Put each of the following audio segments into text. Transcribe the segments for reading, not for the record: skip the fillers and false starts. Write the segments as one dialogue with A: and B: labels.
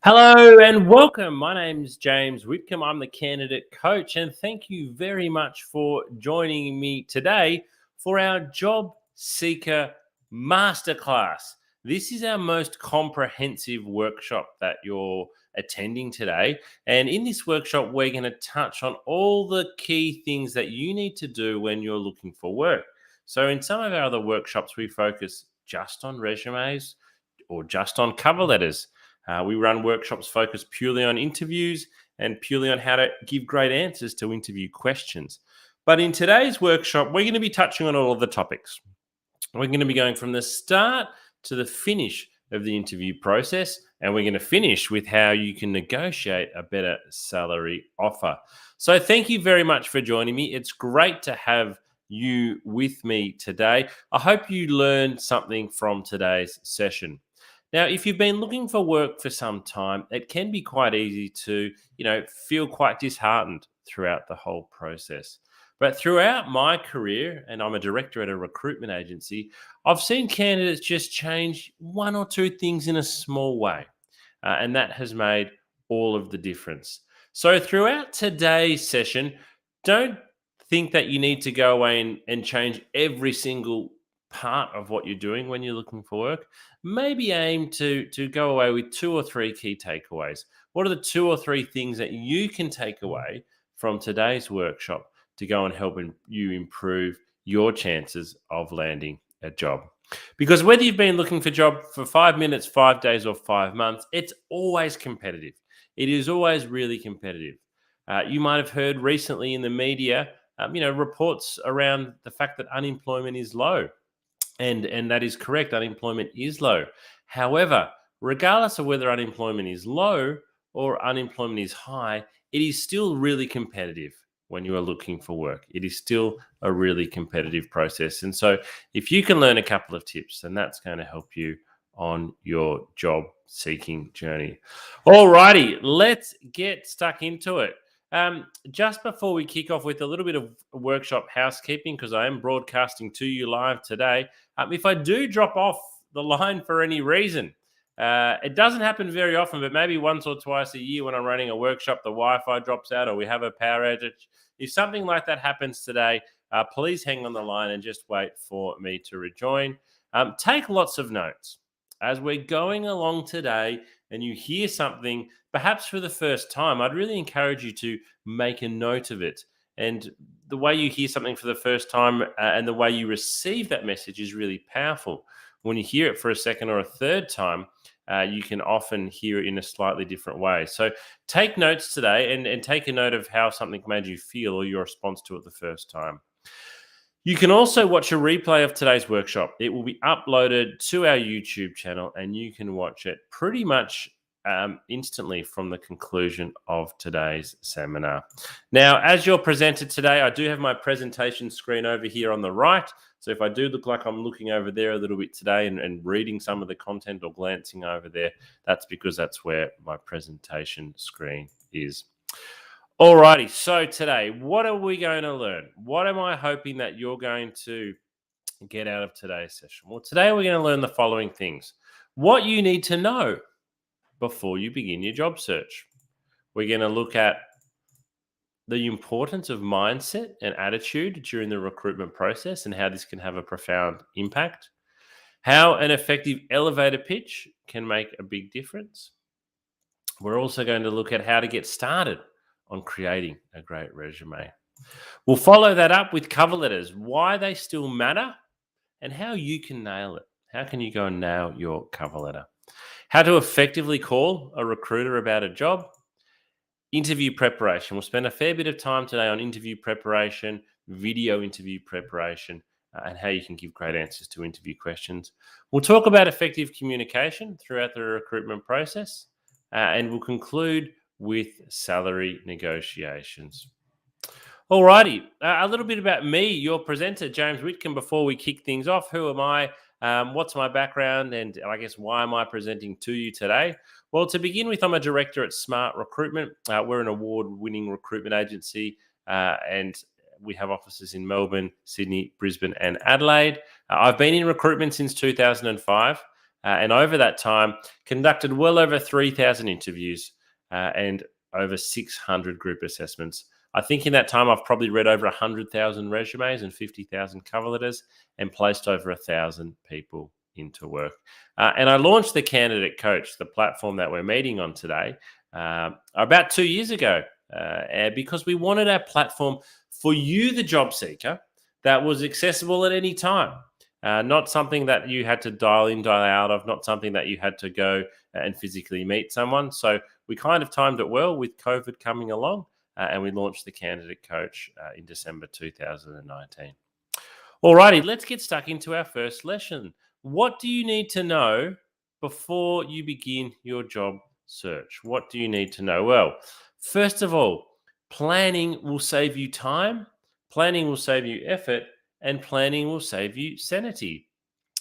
A: Hello and welcome. My name's James Whitcomb. I'm the candidate coach, and thank you very much for joining me today for our Job Seeker Masterclass. This is our most comprehensive workshop that you're attending today. And in this workshop, we're going to touch on all the key things that you need to do when you're looking for work. So, in some of our other workshops, we focus just on resumes or just on cover letters. We run workshops focused purely on interviews and purely on how to give great answers to interview questions. But in today's workshop, we're going to be touching on all of the topics. We're going to be going from the start to the finish of the interview process, and we're going to finish with how you can negotiate a better salary offer. So thank you very much for joining me. It's great to have you with me today. I hope you learned something from today's session. Now, if you've been looking for work for some time, it can be quite easy to, feel quite disheartened throughout the whole process. But throughout my career, and I'm a director at a recruitment agency, I've seen candidates just change one or two things in a small way. And that has made all of the difference. So throughout today's session, don't think that you need to go away and change every single part of what you're doing when you're looking for work. Maybe aim to go away with two or three key takeaways. What are the two or three things that you can take away from today's workshop to go and help you improve your chances of landing a job? Because whether you've been looking for a job for 5 minutes, 5 days, or 5 months, it's always competitive. It is always really competitive. You might have heard recently in the media, reports around the fact that unemployment is low. And that is correct. Unemployment is low. However, regardless of whether unemployment is low or unemployment is high, it is still really competitive when you are looking for work. It is still a really competitive process. And so if you can learn a couple of tips, then that's going to help you on your job seeking journey. All righty, let's get stuck into it. Just before we kick off with a little bit of workshop housekeeping, because I am broadcasting to you live today, if I do drop off the line for any reason, it doesn't happen very often, but maybe once or twice a year when I'm running a workshop, the Wi-Fi drops out or we have a power outage. If something like that happens today, please hang on the line and just wait for me to rejoin. Take lots of notes. As we're going along today and you hear something, perhaps for the first time, I'd really encourage you to make a note of it. And the way you hear something for the first time and the way you receive that message is really powerful. When you hear it for a second or a third time, you can often hear it in a slightly different way. So take notes today and take a note of how something made you feel or your response to it the first time. You can also watch a replay of today's workshop. It will be uploaded to our YouTube channel and you can watch it pretty much instantly from the conclusion of today's seminar. Now, as your presenter today, I do have my presentation screen over here on the right. So if I do look like I'm looking over there a little bit today and reading some of the content or glancing over there, that's because that's where my presentation screen is. Alrighty, so today, what are we going to learn? What am I hoping that you're going to get out of today's session? Well, today we're going to learn the following things. What you need to know before you begin your job search. We're going to look at the importance of mindset and attitude during the recruitment process and how this can have a profound impact. How an effective elevator pitch can make a big difference. We're also going to look at how to get started on creating a great resume. We'll follow that up with cover letters, why they still matter, and how you can nail it. How can you go and nail your cover letter? How to effectively call a recruiter about a job. Interview preparation. We'll spend a fair bit of time today on interview preparation, video interview preparation, and how you can give great answers to interview questions. We'll talk about effective communication throughout the recruitment process, and we'll conclude with salary negotiations. Alrighty, a little bit about me, your presenter, James Whitcomb, before we kick things off. Who am I? What's my background? And I guess why am I presenting to you today? Well, to begin with, I'm a director at Smart Recruitment. We're an award-winning recruitment agency and we have offices in Melbourne, Sydney, Brisbane, and Adelaide. I've been in recruitment since 2005. And over that time, conducted well over 3,000 interviews and over 600 group assessments. I think in that time, I've probably read over 100,000 resumes and 50,000 cover letters and placed over 1,000 people into work. And I launched the Candidate Coach, the platform that we're meeting on today, about 2 years ago, because we wanted our platform for you, the job seeker, that was accessible at any time. Not something that you had to dial in, dial out of, not something that you had to go and physically meet someone. So we kind of timed it well with COVID coming along, and we launched the Candidate Coach in December 2019. Alrighty, let's get stuck into our first lesson. What do you need to know before you begin your job search? What do you need to know? Well, first of all, planning will save you time, planning will save you effort, and planning will save you sanity.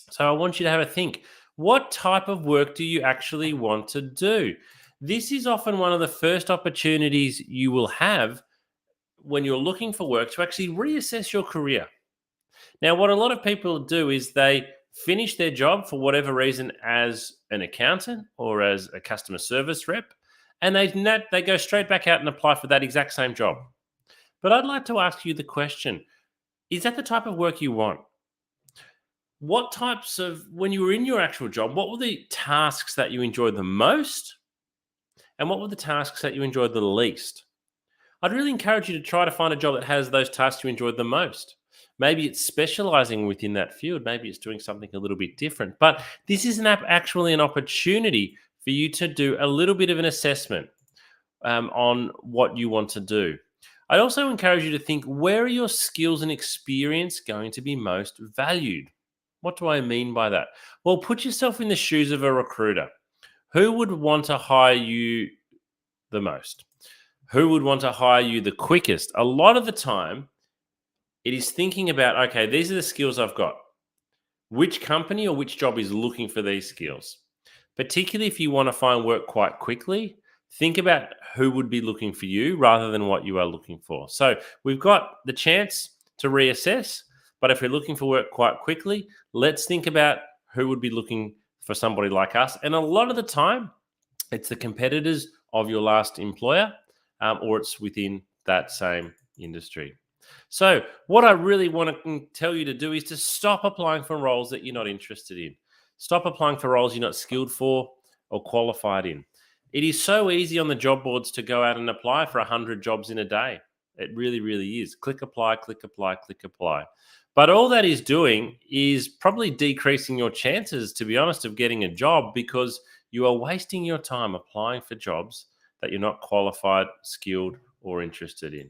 A: So I want you to have a think. What type of work do you actually want to do? This is often one of the first opportunities you will have when you're looking for work to actually reassess your career. Now, what a lot of people do is they finish their job for whatever reason as an accountant or as a customer service rep, and they go straight back out and apply for that exact same job. But I'd like to ask you the question, is that the type of work you want? What types of, when you were in your actual job, what were the tasks that you enjoyed the most? And what were the tasks that you enjoyed the least? I'd really encourage you to try to find a job that has those tasks you enjoyed the most. Maybe it's specializing within that field. Maybe it's doing something a little bit different. But this is actually an opportunity for you to do a little bit of an assessment on what you want to do. I'd also encourage you to think, where are your skills and experience going to be most valued? What do I mean by that? Well, put yourself in the shoes of a recruiter. Who would want to hire you the most? Who would want to hire you the quickest? A lot of the time, it is thinking about, okay, these are the skills I've got. Which company or which job is looking for these skills? Particularly if you want to find work quite quickly, think about who would be looking for you rather than what you are looking for. So we've got the chance to reassess, but if we're looking for work quite quickly, let's think about who would be looking for somebody like us. And a lot of the time, it's the competitors of your last employer, or it's within that same industry. So what I really want to tell you to do is to stop applying for roles that you're not interested in. Stop applying for roles you're not skilled for or qualified in. It is so easy on the job boards to go out and apply for 100 jobs in a day. It really, really is. Click apply, click apply, click apply. But all that is doing is probably decreasing your chances, to be honest, of getting a job, because you are wasting your time applying for jobs that you're not qualified, skilled, or interested in.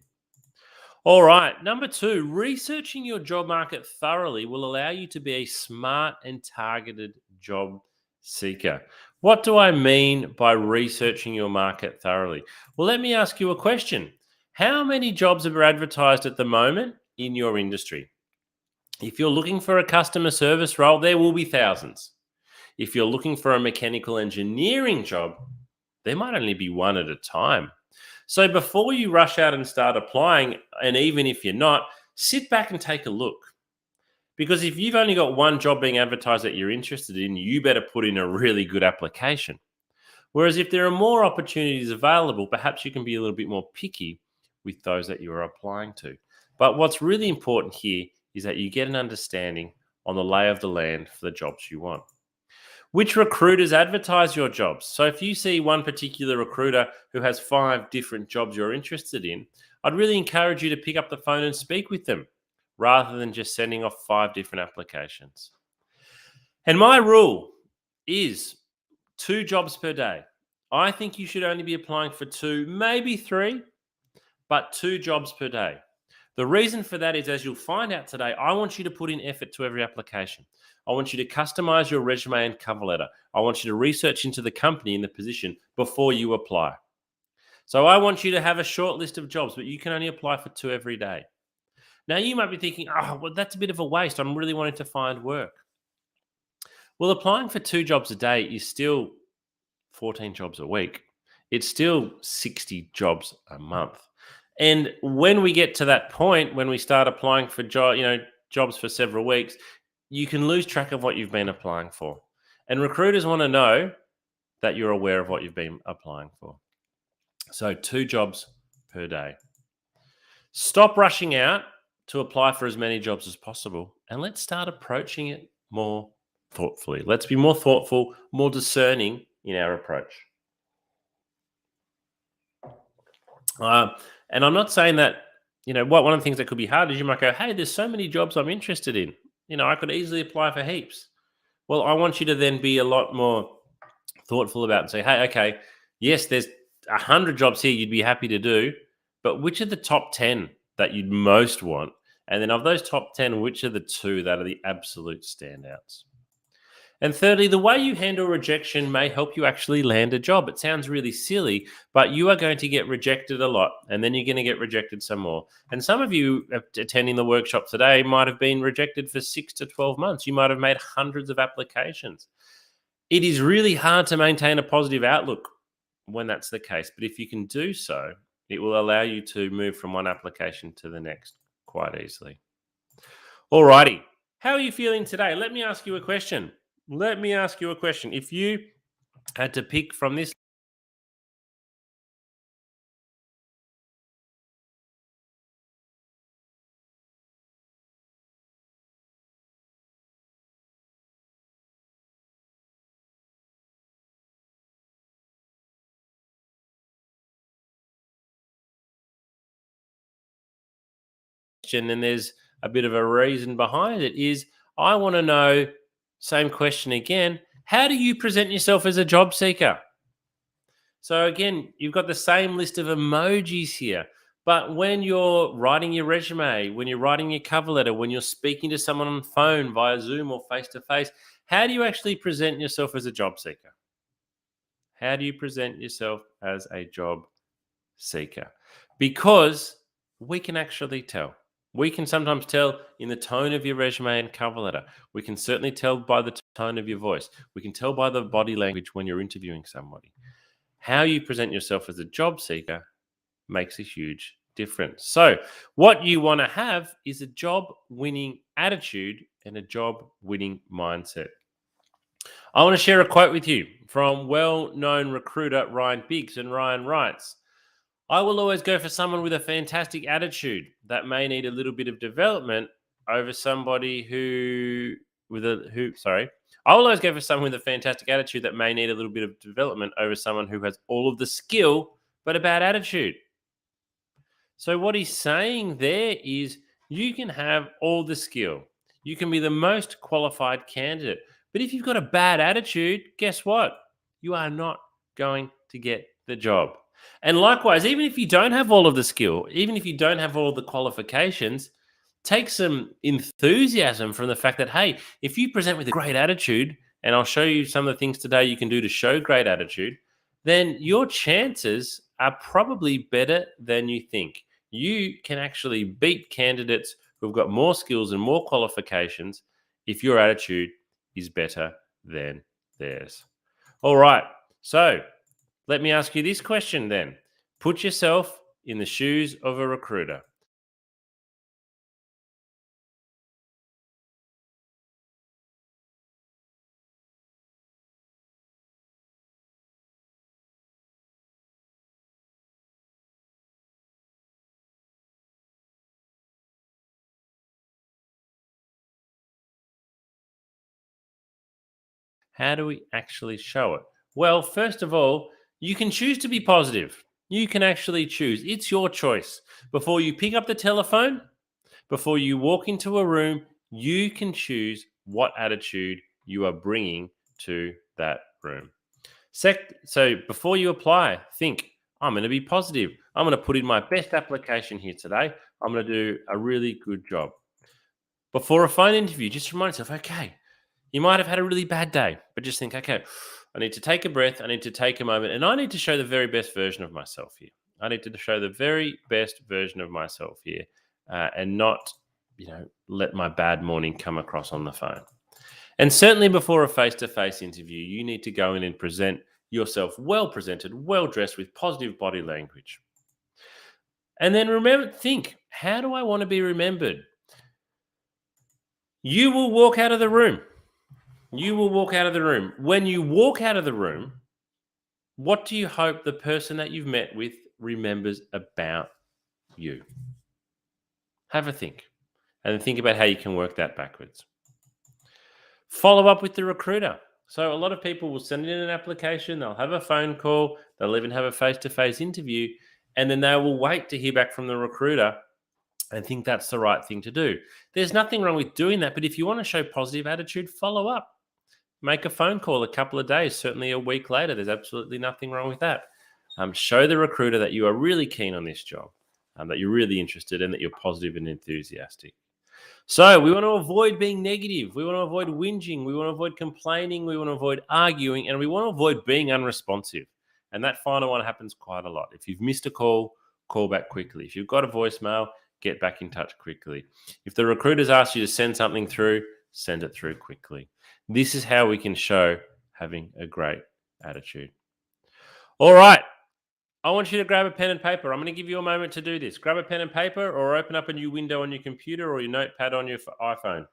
A: All right. Number 2, researching your job market thoroughly will allow you to be a smart and targeted job seeker. What do I mean by researching your market thoroughly? Well, let me ask you a question. How many jobs are advertised at the moment in your industry? If you're looking for a customer service role, there will be thousands. If you're looking for a mechanical engineering job, there might only be one at a time. So before you rush out and start applying, and even if you're not, sit back and take a look. Because if you've only got one job being advertised that you're interested in, you better put in a really good application. Whereas if there are more opportunities available, perhaps you can be a little bit more picky with those that you are applying to. But what's really important here is that you get an understanding on the lay of the land for the jobs you want. Which recruiters advertise your jobs? So if you see one particular recruiter who has 5 different jobs you're interested in, I'd really encourage you to pick up the phone and speak with them rather than just sending off 5 different applications. And my rule is 2 jobs per day. I think you should only be applying for 2, maybe 3, but 2 jobs per day. The reason for that is, as you'll find out today, I want you to put in effort to every application. I want you to customize your resume and cover letter. I want you to research into the company and the position before you apply. So I want you to have a short list of jobs, but you can only apply for 2 every day. Now you might be thinking, oh, well, that's a bit of a waste. I'm really wanting to find work. Well, applying for 2 jobs a day is still 14 jobs a week. It's still 60 jobs a month. And when we get to that point, when we start applying for jobs for several weeks, you can lose track of what you've been applying for. And recruiters want to know that you're aware of what you've been applying for. So 2 jobs per day. Stop rushing out to apply for as many jobs as possible, and let's start approaching it more thoughtfully. Let's be more thoughtful, more discerning in our approach. Uh, and I'm not saying that, one of the things that could be hard is you might go, hey, there's so many jobs I'm interested in. I could easily apply for heaps. Well, I want you to then be a lot more thoughtful about it and say, hey, okay, yes, there's 100 jobs here you'd be happy to do, but which are the top 10 that you'd most want? And then of those top 10, which are the 2 that are the absolute standouts? And thirdly, the way you handle rejection may help you actually land a job. It sounds really silly, but you are going to get rejected a lot, and then you're going to get rejected some more. And some of you attending the workshop today might have been rejected for 6 to 12 months. You might have made hundreds of applications. It is really hard to maintain a positive outlook when that's the case, but if you can do so, it will allow you to move from one application to the next quite easily. Alrighty, how are you feeling today? Let me ask you a question. If you had to pick from this question, and there's a bit of a reason behind it, is I want to know, same question again, how do you present yourself as a job seeker? So again, you've got the same list of emojis here. But when you're writing your resume, when you're writing your cover letter, when you're speaking to someone on the phone via Zoom or face to face, how do you actually present yourself as a job seeker? How do you present yourself as a job seeker? Because we can actually tell. We can sometimes tell in the tone of your resume and cover letter. We can certainly tell by the tone of your voice. We can tell by the body language when you're interviewing somebody. How you present yourself as a job seeker makes a huge difference. So, what you want to have is a job winning attitude and a job winning mindset. I want to share a quote with you from well known recruiter Ryan Biggs. And Ryan writes, I will always go for someone with a fantastic attitude that may need a little bit of development over somebody I will always go for someone with a fantastic attitude that may need a little bit of development over someone who has all of the skill but a bad attitude. So what he's saying there is you can have all the skill. You can be the most qualified candidate. But if you've got a bad attitude, guess what? You are not going to get the job. And likewise, even if you don't have all of the skill, even if you don't have all the qualifications, take some enthusiasm from the fact that, hey, if you present with a great attitude, and I'll show you some of the things today you can do to show great attitude, then your chances are probably better than you think. You can actually beat candidates who've got more skills and more qualifications if your attitude is better than theirs. All right. So let me ask you this question then. Put yourself in the shoes of a recruiter. How do we actually show it? Well, first of all, you can choose to be positive. You can actually choose. It's your choice. Before you pick up the telephone, before you walk into a room, you can choose what attitude you are bringing to that room. So before you apply, think, I'm going to be positive. I'm going to put in my best application here today. I'm going to do a really good job. Before a phone interview, just remind yourself, okay, you might have had a really bad day, but just think, okay, I need to take a breath. I need to take a moment, and I need to show the very best version of myself here. I need to show the very best version of myself here, and not, let my bad morning come across on the phone. And certainly before a face-to-face interview, you need to go in and present yourself well presented, well dressed with positive body language. And then think, how do I want to be remembered? You will walk out of the room. You will walk out of the room. When you walk out of the room, what do you hope the person that you've met with remembers about you? Have a think and think about how you can work that backwards. Follow up with the recruiter. So, a lot of people will send in an application, they'll have a phone call, they'll even have a face to face interview, and then they will wait to hear back from the recruiter and think that's the right thing to do. There's nothing wrong with doing that, but if you want to show positive attitude, follow up. Make a phone call a couple of days, certainly a week later. There's absolutely nothing wrong with that. Show the recruiter that you are really keen on this job, that you're really interested and that you're positive and enthusiastic. So we want to avoid being negative. We want to avoid whinging. We want to avoid complaining. We want to avoid arguing. And we want to avoid being unresponsive. And that final one happens quite a lot. If you've missed a call, call back quickly. If you've got a voicemail, get back in touch quickly. If the recruiters ask you to send something through, send it through quickly. This is how we can show having a great attitude. All right. I want you to grab a pen and paper. I'm going to give you a moment to do this. Grab a pen and paper or open up a new window on your computer or your notepad on your iPhone.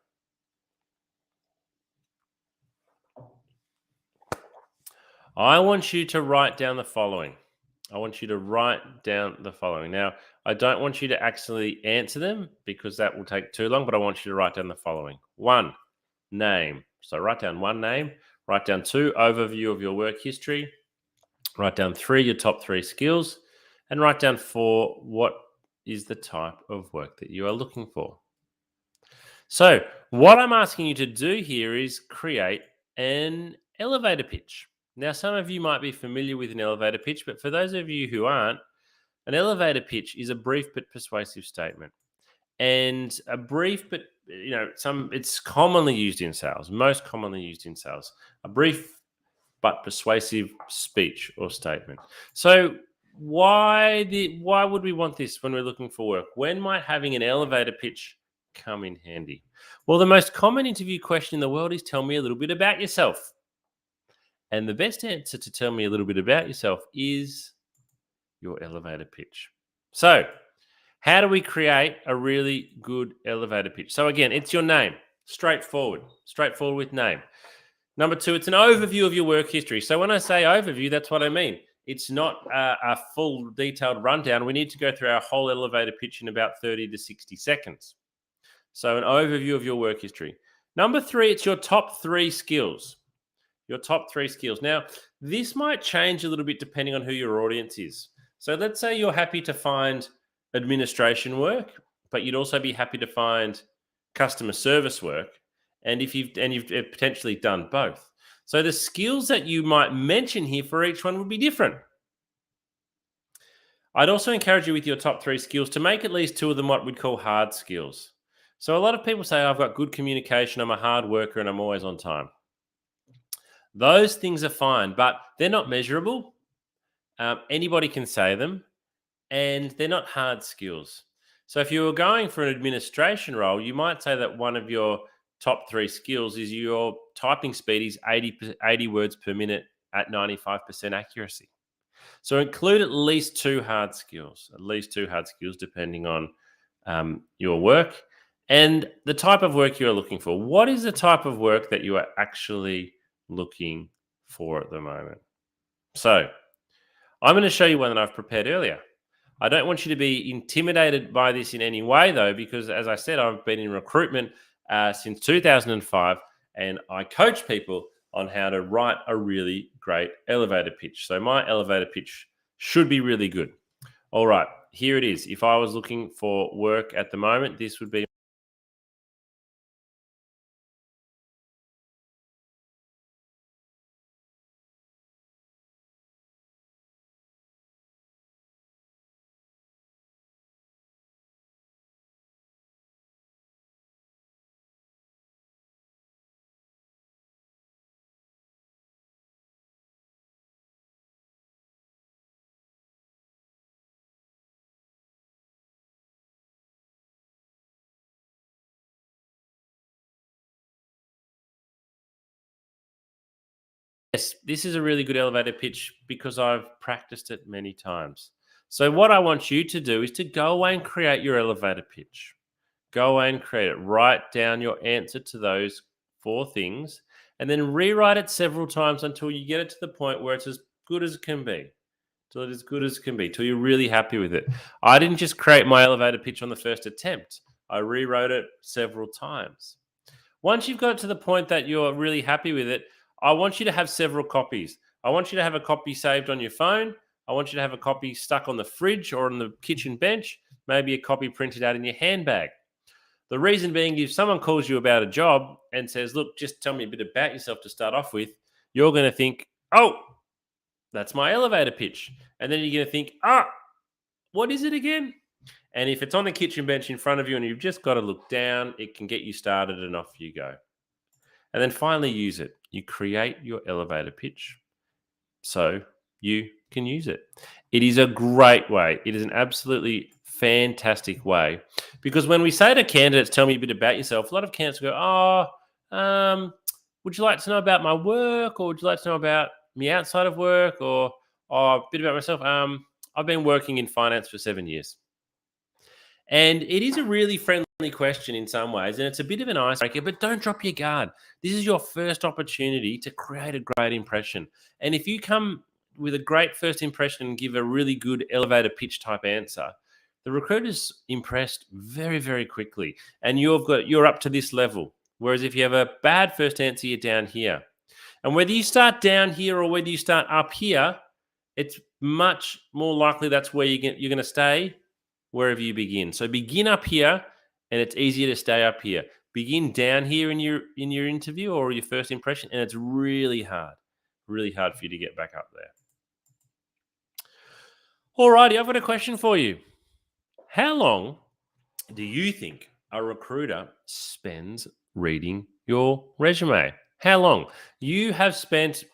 A: I want you to write down the following. Now, I don't want you to actually answer them because that will take too long, but I want you to write down the following. 1, name. So write down 1 name. Write down 2, overview of your work history. Write down 3, your top 3 skills. And write down 4, what is the type of work that you are looking for. So what I'm asking you to do here is create an elevator pitch. Now, some of you might be familiar with an elevator pitch, but for those of you who aren't, an elevator pitch is a brief but persuasive statement. And a brief but it's commonly used in sales, most commonly used in sales. A brief but persuasive speech or statement. So why would we want this when we're looking for work? When might having an elevator pitch come in handy? Well, the most common interview question in the world is tell me a little bit about yourself. And the best answer to tell me a little bit about yourself is your elevator pitch. So, how do we create a really good elevator pitch? So again, it's your name. Straightforward with name. Number 2, it's an overview of your work history. So when I say overview, that's what I mean. It's not a full detailed rundown. We need to go through our whole elevator pitch in about 30 to 60 seconds. So an overview of your work history. Number 3, it's your top 3 skills. Your top 3 skills. Now, this might change a little bit depending on who your audience is. So let's say you're happy to find administration work, but you'd also be happy to find customer service work. And you've potentially done both. So the skills that you might mention here for each one would be different. I'd also encourage you with your top 3 skills to make at least 2 of them what we'd call hard skills. So a lot of people say, I've got good communication, I'm a hard worker, and I'm always on time. Those things are fine, but they're not measurable. Anybody can say them, and they're not hard skills. So if you were going for an administration role, you might say that one of your top 3 skills is your typing speed is 80 words per minute at 95% accuracy. So include at least 2 hard skills, depending on your work and the type of work you're looking for. What is the type of work that you are actually looking for at the moment? So I'm going to show you one that I've prepared earlier. I don't want you to be intimidated by this in any way, though, because as I said, I've been in recruitment since 2005, and I coach people on how to write a really great elevator pitch. So my elevator pitch should be really good. All right, here it is. If I was looking for work at the moment, this would be. Yes, this is a really good elevator pitch because I've practiced it many times. So what I want you to do is to go away and create your elevator pitch. Go away and create it. Write down your answer to those 4 things and then rewrite it several times until you get it to the point where it's as good as it can be. Till it's as good as it can be, till you're really happy with it. I didn't just create my elevator pitch on the first attempt. I rewrote it several times. Once you've got to the point that you're really happy with it, I want you to have several copies. I want you to have a copy saved on your phone. I want you to have a copy stuck on the fridge or on the kitchen bench, maybe a copy printed out in your handbag. The reason being, if someone calls you about a job and says, look, just tell me a bit about yourself to start off with, you're going to think, oh, that's my elevator pitch. And then you're going to think, what is it again? And if it's on the kitchen bench in front of you and you've just got to look down, it can get you started and off you go. And then finally use it. You create your elevator pitch so you can use it. It is a great way. It is an absolutely fantastic way, because when we say to candidates, tell me a bit about yourself, a lot of candidates go, would you like to know about my work, or would you like to know about me outside of work, or a bit about myself? I've been working in finance for 7 years. And it is a really friendly question in some ways, and it's a bit of an icebreaker, but don't drop your guard. This is your first opportunity to create a great impression. And if you come with a great first impression and give a really good elevator pitch type answer, the recruiter's impressed very, very quickly. And you're up to this level. Whereas if you have a bad first answer, you're down here. And whether you start down here or whether you start up here, it's much more likely that's where you're going to stay wherever you begin. So begin up here, and it's easier to stay up here. Begin down here in your interview or your first impression, and it's really hard for you to get back up there. Alrighty, I've got a question for you. How long do you think a recruiter spends reading your resume? How long? You have spent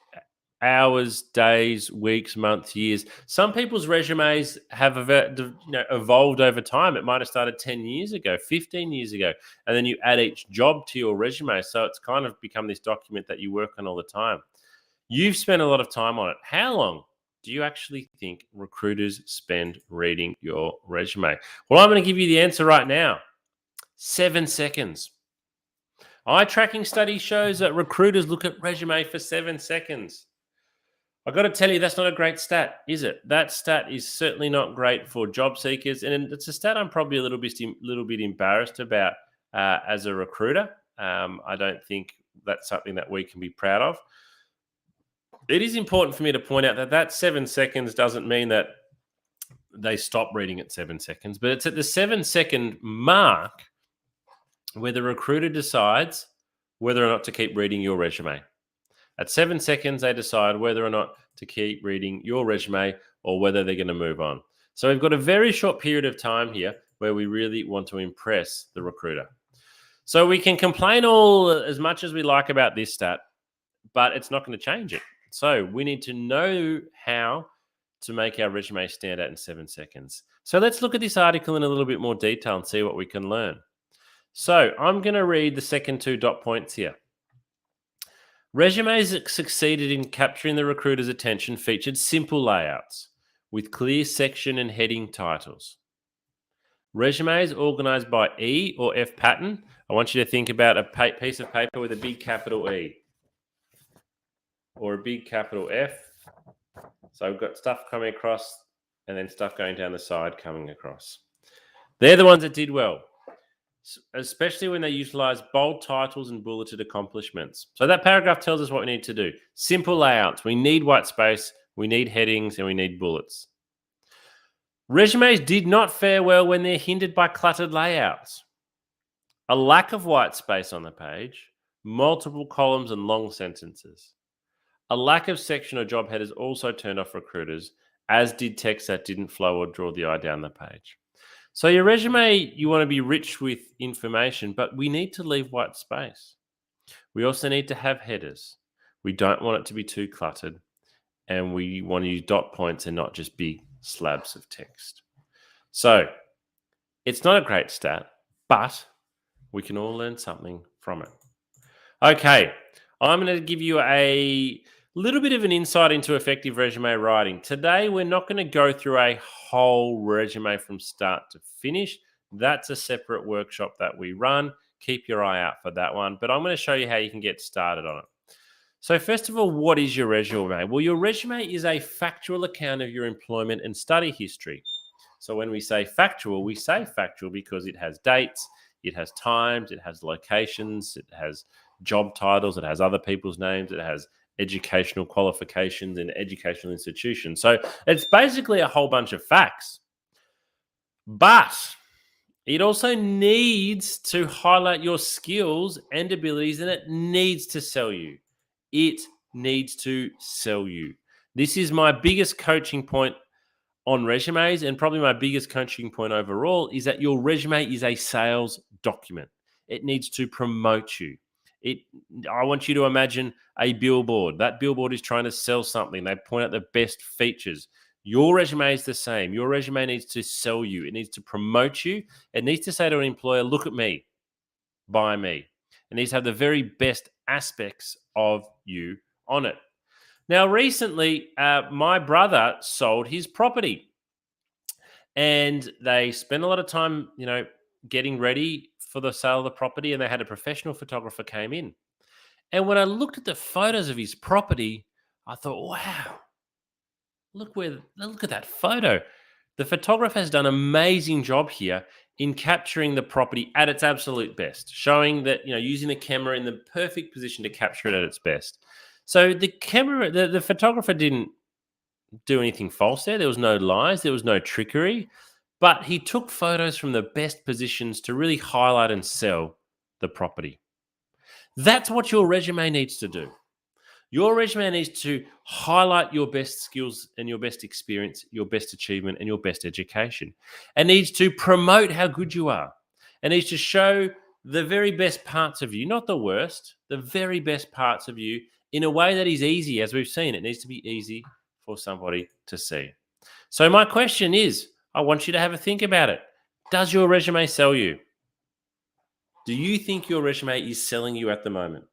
A: hours, days, weeks, months, years. Some people's resumes have evolved over time. It might have started 10 years ago, 15 years ago, and then you add each job to your resume. So it's kind of become this document that you work on all the time. You've spent a lot of time on it. How long do you actually think recruiters spend reading your resume? Well, I'm going to give you the answer right now. 7 seconds. Eye tracking study shows that recruiters look at resume for 7 seconds. I've got to tell you, that's not a great stat, is it? That stat is certainly not great for job seekers, and it's a stat I'm probably a little bit embarrassed about as a recruiter. I don't think that's something that we can be proud of. It is important for me to point out that 7 seconds doesn't mean that they stop reading at 7 seconds, but it's at the 7-second mark where the recruiter decides whether or not to keep reading your resume. At 7 seconds, they decide whether or not to keep reading your resume or whether they're going to move on. So we've got a very short period of time here where we really want to impress the recruiter. So we can complain all as much as we like about this stat, but it's not going to change it. So we need to know how to make our resume stand out in 7 seconds. So let's look at this article in a little bit more detail and see what we can learn. So I'm going to read the second 2 dot points here. Resumes that succeeded in capturing the recruiter's attention featured simple layouts with clear section and heading titles. Resumes organized by E or F pattern. I want you to think about a piece of paper with a big capital E or a big capital F. So I've got stuff coming across and then stuff going down the side coming across. They're the ones that did well, especially when they utilize bold titles and bulleted accomplishments. So that paragraph tells us what we need to do. Simple layouts. We need white space, we need headings, and we need bullets. Resumes did not fare well when they're hindered by cluttered layouts. A lack of white space on the page, multiple columns and long sentences. A lack of section or job headers also turned off recruiters, as did text that didn't flow or draw the eye down the page. So your resume, you want to be rich with information, but we need to leave white space. We also need to have headers. We don't want it to be too cluttered, and we want to use dot points and not just big slabs of text. So it's not a great stat, but we can all learn something from it. Okay, I'm going to give you a little bit of an insight into effective resume writing. Today, we're not going to go through a whole resume from start to finish. That's a separate workshop that we run. Keep your eye out for that one. But I'm going to show you how you can get started on it. So, first of all, what is your resume? Well, your resume is a factual account of your employment and study history. So, when we say factual because it has dates, it has times, it has locations, it has job titles, it has other people's names, it has educational qualifications and educational institutions. So, it's basically a whole bunch of facts. But it also needs to highlight your skills and abilities, and it needs to sell you. It needs to sell you. This is my biggest coaching point on resumes, and probably my biggest coaching point overall, is that your resume is a sales document. It needs to promote you. It I want you to imagine a billboard. That billboard is trying to sell something. They point out the best features. Your resume is the same. Your resume needs to sell you. It needs to promote you. It needs to say to an employer, look at me, buy me. It needs to have the very best aspects of you on it. Now, recently, my brother sold his property, and they spent a lot of time, getting ready for the sale of the property, and they had a professional photographer came in. And when I looked at the photos of his property, I thought, wow, look at that photo. The photographer has done an amazing job here in capturing the property at its absolute best, showing that, using the camera in the perfect position to capture it at its best. So the photographer didn't do anything false there. There was no lies, there was no trickery, but he took photos from the best positions to really highlight and sell the property. That's what your resume needs to do. Your resume needs to highlight your best skills and your best experience, your best achievement, and your best education. It needs to promote how good you are. It needs to show the very best parts of you, not the worst, the very best parts of you in a way that is easy, as we've seen. It needs to be easy for somebody to see. So, my question is, I want you to have a think about it. Does your resume sell you? Do you think your resume is selling you at the moment?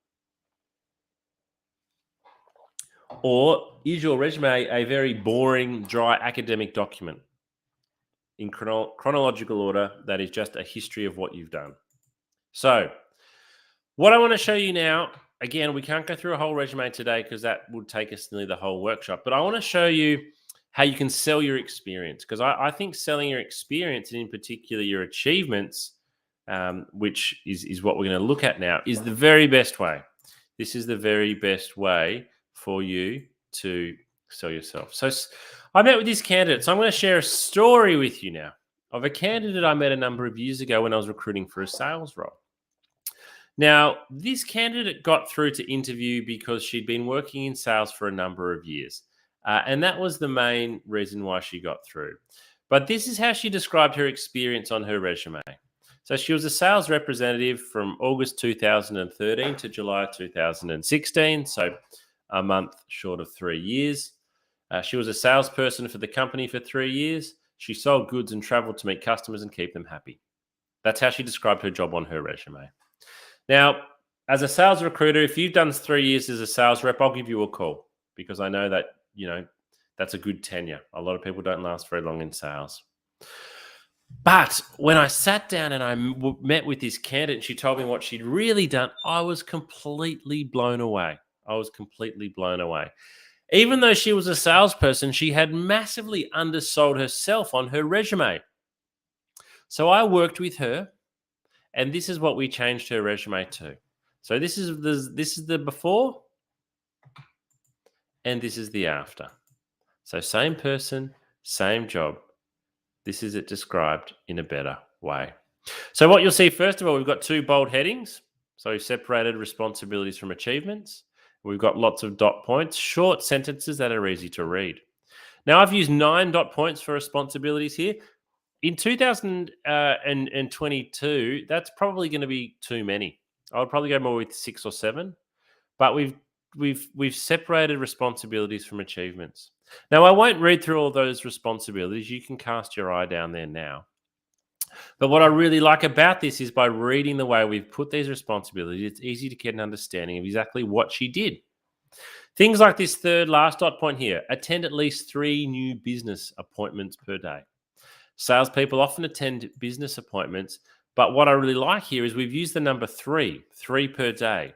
A: Or is your resume a very boring, dry academic document in chronological order that is just a history of what you've done? So, what I want to show you now, again, we can't go through a whole resume today because that would take us nearly the whole workshop, but I want to show you how you can sell your experience, because I think selling your experience, and in particular your achievements, which is what we're going to look at now, is the very best way. This is the very best way for you to sell yourself. So I met with this candidate. So I'm going to share a story with you now of a candidate I met a number of years ago when I was recruiting for a sales role. Now, this candidate got through to interview because she'd been working in sales for a number of years. And that was the main reason why she got through. But this is how she described her experience on her resume. So she was a sales representative from August 2013 to July 2016. So a month short of 3 years. She was a salesperson for the company for 3 years. She sold goods and traveled to meet customers and keep them happy. That's how she described her job on her resume. Now, as a sales recruiter, if you've done 3 years as a sales rep, I'll give you a call, because I know that, that's a good tenure. A lot of people don't last very long in sales. But when I sat down and I met with this candidate and she told me what she'd really done, I was completely blown away. Even though she was a salesperson, she had massively undersold herself on her resume. So I worked with her, and this is what we changed her resume to. So this is the before, and this is the after. So same person, same job. This is it described in a better way. So what you'll see, first of all, we've got 2 bold headings. So we've separated responsibilities from achievements. We've got lots of dot points, short sentences that are easy to read. Now, I've used 9 dot points for responsibilities here. In 2022, that's probably going to be too many. I would probably go more with 6 or 7. But we've separated responsibilities from achievements. Now, I won't read through all those responsibilities. You can cast your eye down there now. But what I really like about this is, by reading the way we've put these responsibilities, it's easy to get an understanding of exactly what she did. Things like this third last dot point here: attend at least 3 new business appointments per day. Salespeople often attend business appointments, but what I really like here is we've used the number 3 per day.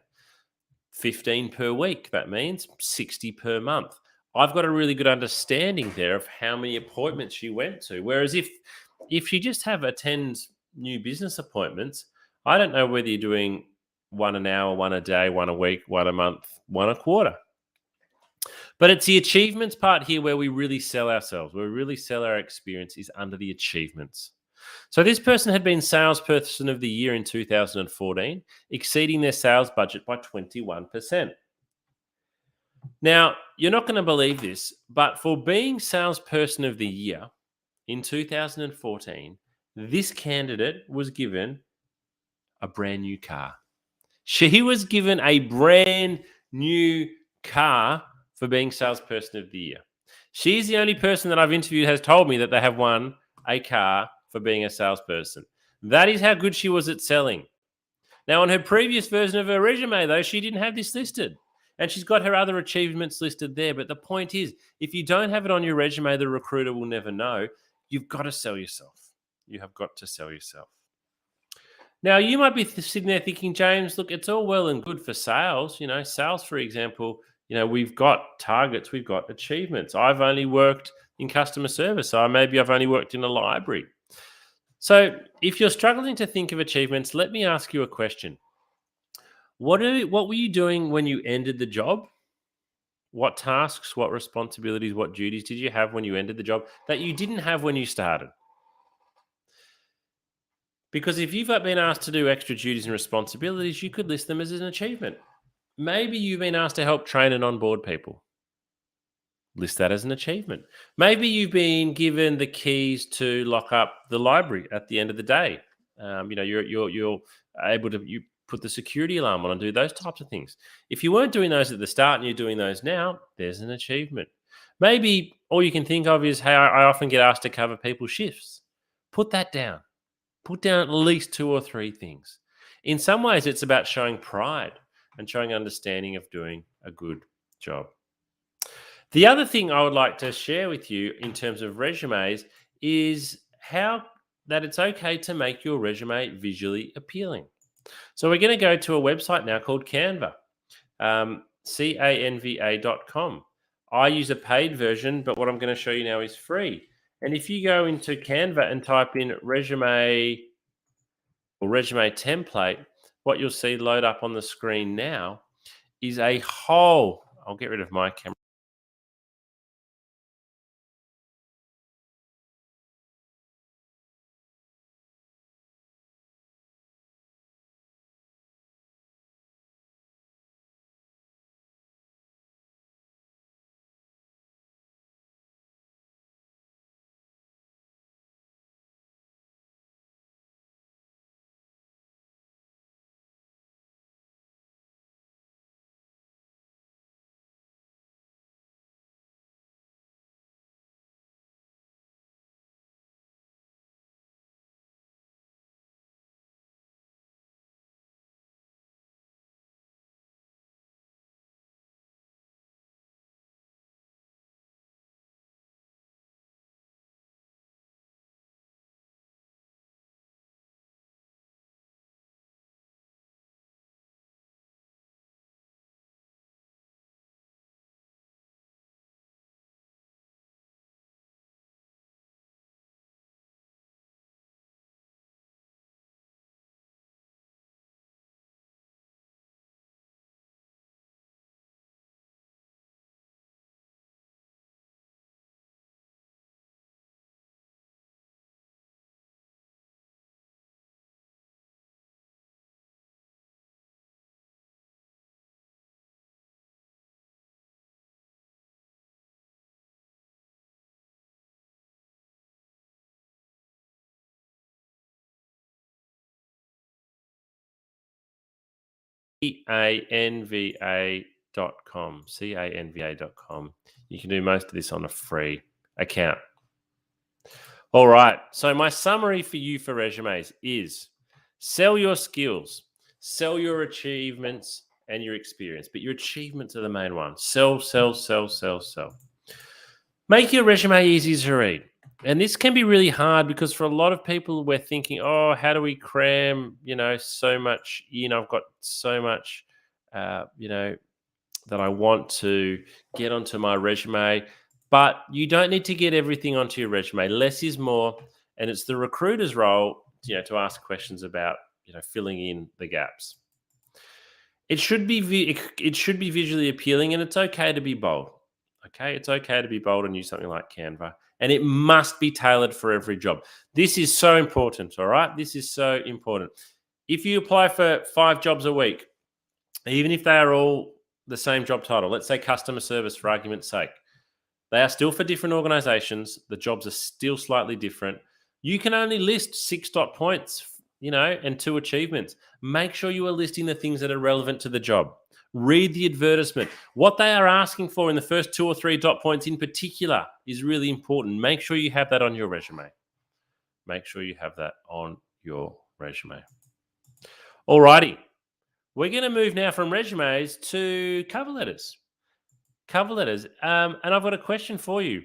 A: 15 per week. That means 60 per month. I've got a really good understanding there of how many appointments she went to. Whereas if she just attends new business appointments, I don't know whether you're doing one an hour, one a day, one a week, one a month, one a quarter. But it's the achievements part here where we really sell ourselves, where we really sell our experience is under the achievements. So this person had been salesperson of the year in 2014, exceeding their sales budget by 21%. Now, you're not going to believe this, but for being salesperson of the year in 2014, this candidate was given a brand new car. She was given a brand new car for being salesperson of the year. She's the only person that I've interviewed has told me that they have won a car for being a salesperson. That is how good she was at selling. Now, on her previous version of her resume, though, she didn't have this listed. And she's got her other achievements listed there. But the point is, if you don't have it on your resume, the recruiter will never know. You've got to sell yourself. You have got to sell yourself. Now, you might be sitting there thinking, James, look, it's all well and good for sales. Sales, for example, we've got targets, we've got achievements. I've only worked in customer service, so maybe I've only worked in a library. So if you're struggling to think of achievements, let me ask you a question. What were you doing when you ended the job? What tasks, what responsibilities, what duties did you have when you ended the job that you didn't have when you started? Because if you've been asked to do extra duties and responsibilities, you could list them as an achievement. Maybe you've been asked to help train and onboard people. List that as an achievement. Maybe you've been given the keys to lock up the library at the end of the day. You're able to put the security alarm on and do those types of things. If you weren't doing those at the start and you're doing those now, there's an achievement. Maybe all you can think of is, hey, I often get asked to cover people's shifts. Put that down. Put down at least 2 or 3 things. In some ways, it's about showing pride and showing understanding of doing a good job. The other thing I would like to share with you in terms of resumes is how that it's okay to make your resume visually appealing. So we're going to go to a website now called Canva, canva.com. I use a paid version, but what I'm going to show you now is free. And if you go into Canva and type in resume or resume template, what you'll see load up on the screen now is a whole, I'll get rid of my camera. canva.com. canva.com. You can do most of this on a free account. All right. So my summary for you for resumes is sell your skills, sell your achievements and your experience, but your achievements are the main one. Sell, sell, sell, sell, sell. Make your resume easy to read. And this can be really hard because for a lot of people, we're thinking, oh, how do we cram, so much, I've got so much that I want to get onto my resume. But you don't need to get everything onto your resume. Less is more, and it's the recruiter's role, to ask questions about, filling in the gaps. It should be it should be visually appealing, and it's okay to be bold. Okay, it's okay to be bold and use something like Canva, and it must be tailored for every job. This is so important. All right, this is so important. If you apply for 5 jobs a week, even if they are all the same job title, let's say customer service for argument's sake, they are still for different organizations. The jobs are still slightly different. You can only list 6 dot points, and 2 achievements. Make sure you are listing the things that are relevant to the job. Read the advertisement. What they are asking for in the first 2 or 3 dot points in particular is really important. Make sure you have that on your resume. Make sure you have that on your resume. Alrighty. We're going to move now from resumes to cover letters. Cover letters. And I've got a question for you.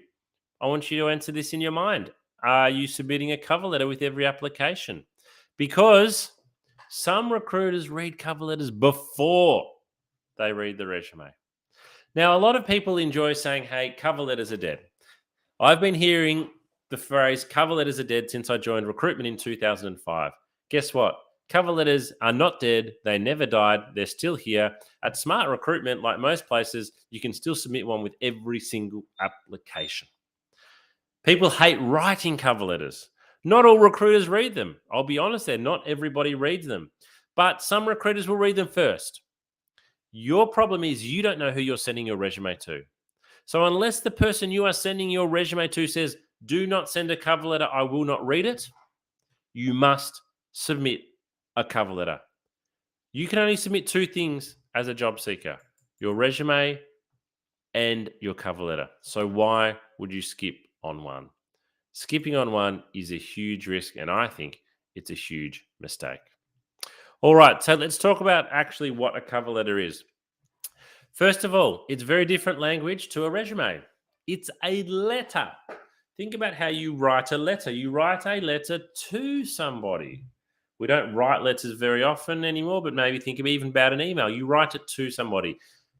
A: I want you to answer this in your mind. Are you submitting a cover letter with every application? Because some recruiters read cover letters before they read the resume. Now, a lot of people enjoy saying, hey, cover letters are dead. I've been hearing the phrase cover letters are dead since I joined recruitment in 2005. Guess what? Cover letters are not dead. They never died. They're still here. At Smart Recruitment, like most places, you can still submit one with every single application. People hate writing cover letters. Not all recruiters read them. I'll be honest there, not everybody reads them. But some recruiters will read them first. Your problem is you don't know who you're sending your resume to. So unless the person you are sending your resume to says, do not send a cover letter, I will not read it, you must submit a cover letter. You can only submit 2 things as a job seeker, your resume and your cover letter. So why would you skip on one? Skipping on one is a huge risk, and I think it's a huge mistake. All right, so let's talk about actually what a cover letter is. First of all, it's very different language to a resume. It's a letter. Think about how you write a letter. You write a letter to somebody. We don't write letters very often anymore, but maybe think even about an email. You write it to somebody.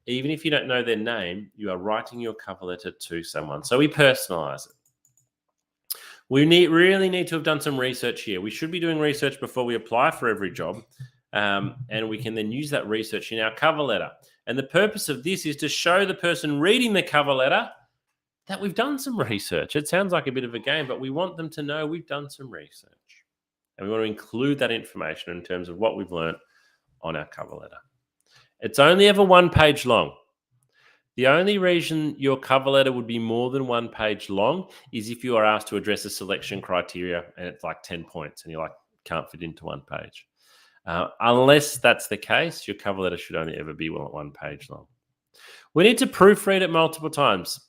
A: Even if you don't know their name, you are writing your cover letter to someone. So we personalize it. We really need to have done some research here. We should be doing research before we apply for every job, and we can then use that research in our cover letter. And the purpose of this is to show the person reading the cover letter that we've done some research. It sounds like a bit of a game, but we want them to know we've done some research. And we want to include that information in terms of what we've learned on our cover letter. It's only ever 1 page long. The only reason your cover letter would be more than 1 page long is if you are asked to address a selection criteria and it's like 10 points and you're like, can't fit into 1 page. Unless that's the case, your cover letter should only ever be 1 page long. We need to proofread it multiple times.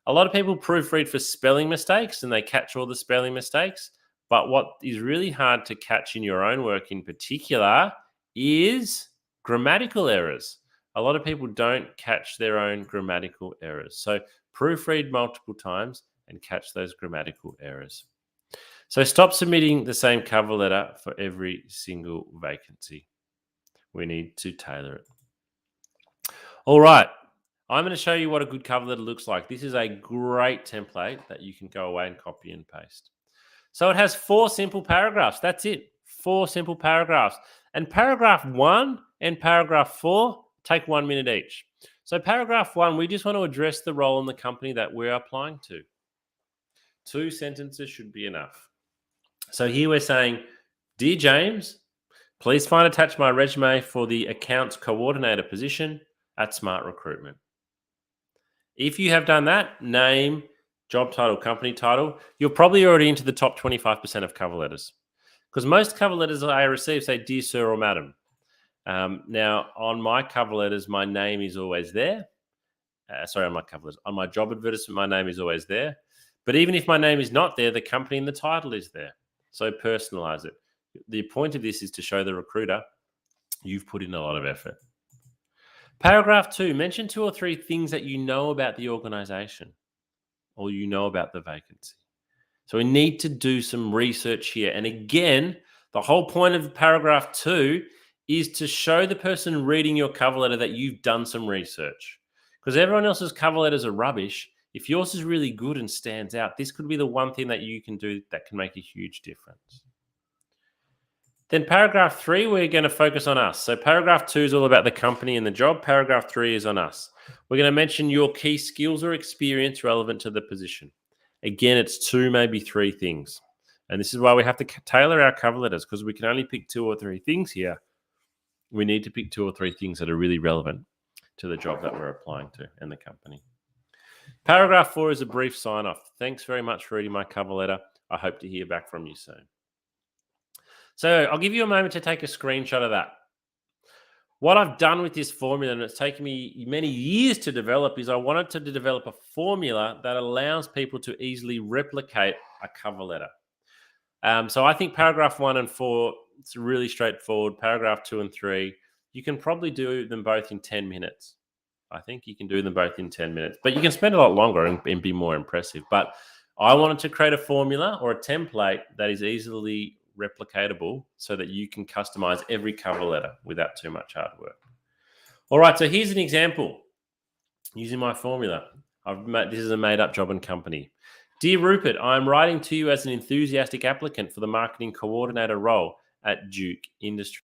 A: A lot of people proofread for spelling mistakes and they catch all the spelling mistakes. But what is really hard to catch in your own work in particular is grammatical errors. A lot of people don't catch their own grammatical errors. So proofread multiple times and catch those grammatical errors. So stop submitting the same cover letter for every single vacancy. We need to tailor it. All right. I'm going to show you what a good cover letter looks like. This is a great template that you can go away and copy and paste. So it has 4 simple paragraphs. That's it. 4 simple paragraphs. And paragraph 1 and paragraph 4 take 1 minute each. So paragraph 1, we just want to address the role in the company that we're applying to. 2 sentences should be enough. So here we're saying, Dear James, please find attached my resume for the accounts coordinator position at Smart Recruitment. If you have done that, name, job title, company title, you're probably already into the top 25% of cover letters. Because most cover letters I receive say, Dear Sir or Madam. Now, on my cover letters, my name is always there. On my cover letters. On my job advertisement, my name is always there. But even if my name is not there, the company and the title is there. So personalize it. The point of this is to show the recruiter you've put in a lot of effort. Paragraph 2, mention 2 or 3 things that you know about the organization or you know about the vacancy. So we need to do some research here. And again, the whole point of paragraph 2 is to show the person reading your cover letter that you've done some research. Because everyone else's cover letters are rubbish. If yours is really good and stands out, this could be the one thing that you can do that can make a huge difference. Then paragraph 3, we're going to focus on us. So paragraph 2 is all about the company and the job. Paragraph 3 is on us. We're going to mention your key skills or experience relevant to the position. Again, it's 2, maybe 3 things. And this is why we have to tailor our cover letters, because we can only pick 2 or 3 things here. We need to pick 2 or 3 things that are really relevant to the job that we're applying to and the company. Paragraph 4 is a brief sign off. Thanks very much for reading my cover letter. I hope to hear back from you soon. So I'll give you a moment to take a screenshot of that. What I've done with this formula, and it's taken me many years to develop, is I wanted to develop a formula that allows people to easily replicate a cover letter. So I think paragraph 1 and 4, it's really straightforward. Paragraph 2 and 3, you can probably do them both in 10 minutes. I think you can do them both in 10 minutes, but you can spend a lot longer and be more impressive. But I wanted to create a formula or a template that is easily replicatable so that you can customize every cover letter without too much hard work. All right, so here's an example using my formula. This is a made-up job and company. Dear Rupert, I'm writing to you as an enthusiastic applicant for the marketing coordinator role at Duke Industries.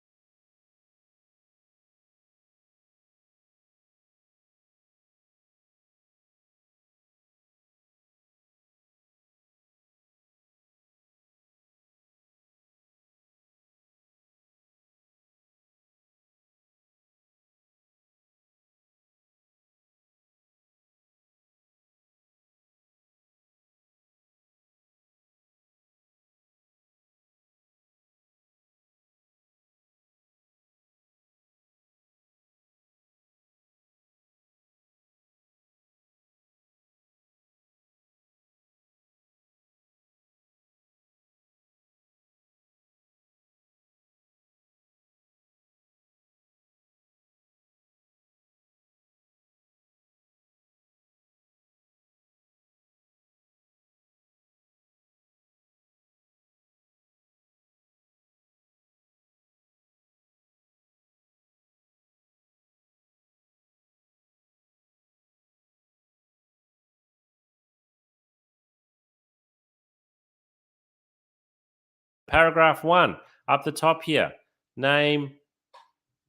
A: Paragraph 1, up the top here, name,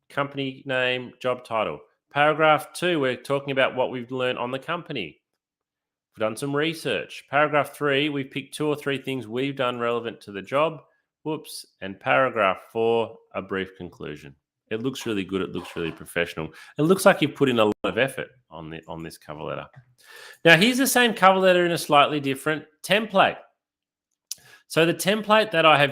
A: company name, job title. Paragraph 2, we're talking about what we've learned on the company. We've done some research. Paragraph 3, we've picked 2 or 3 things we've done relevant to the job. Whoops. And paragraph 4, a brief conclusion. It looks really good. It looks really professional. It looks like you've put in a lot of effort on this cover letter. Now, here's the same cover letter in a slightly different template. So the template that I have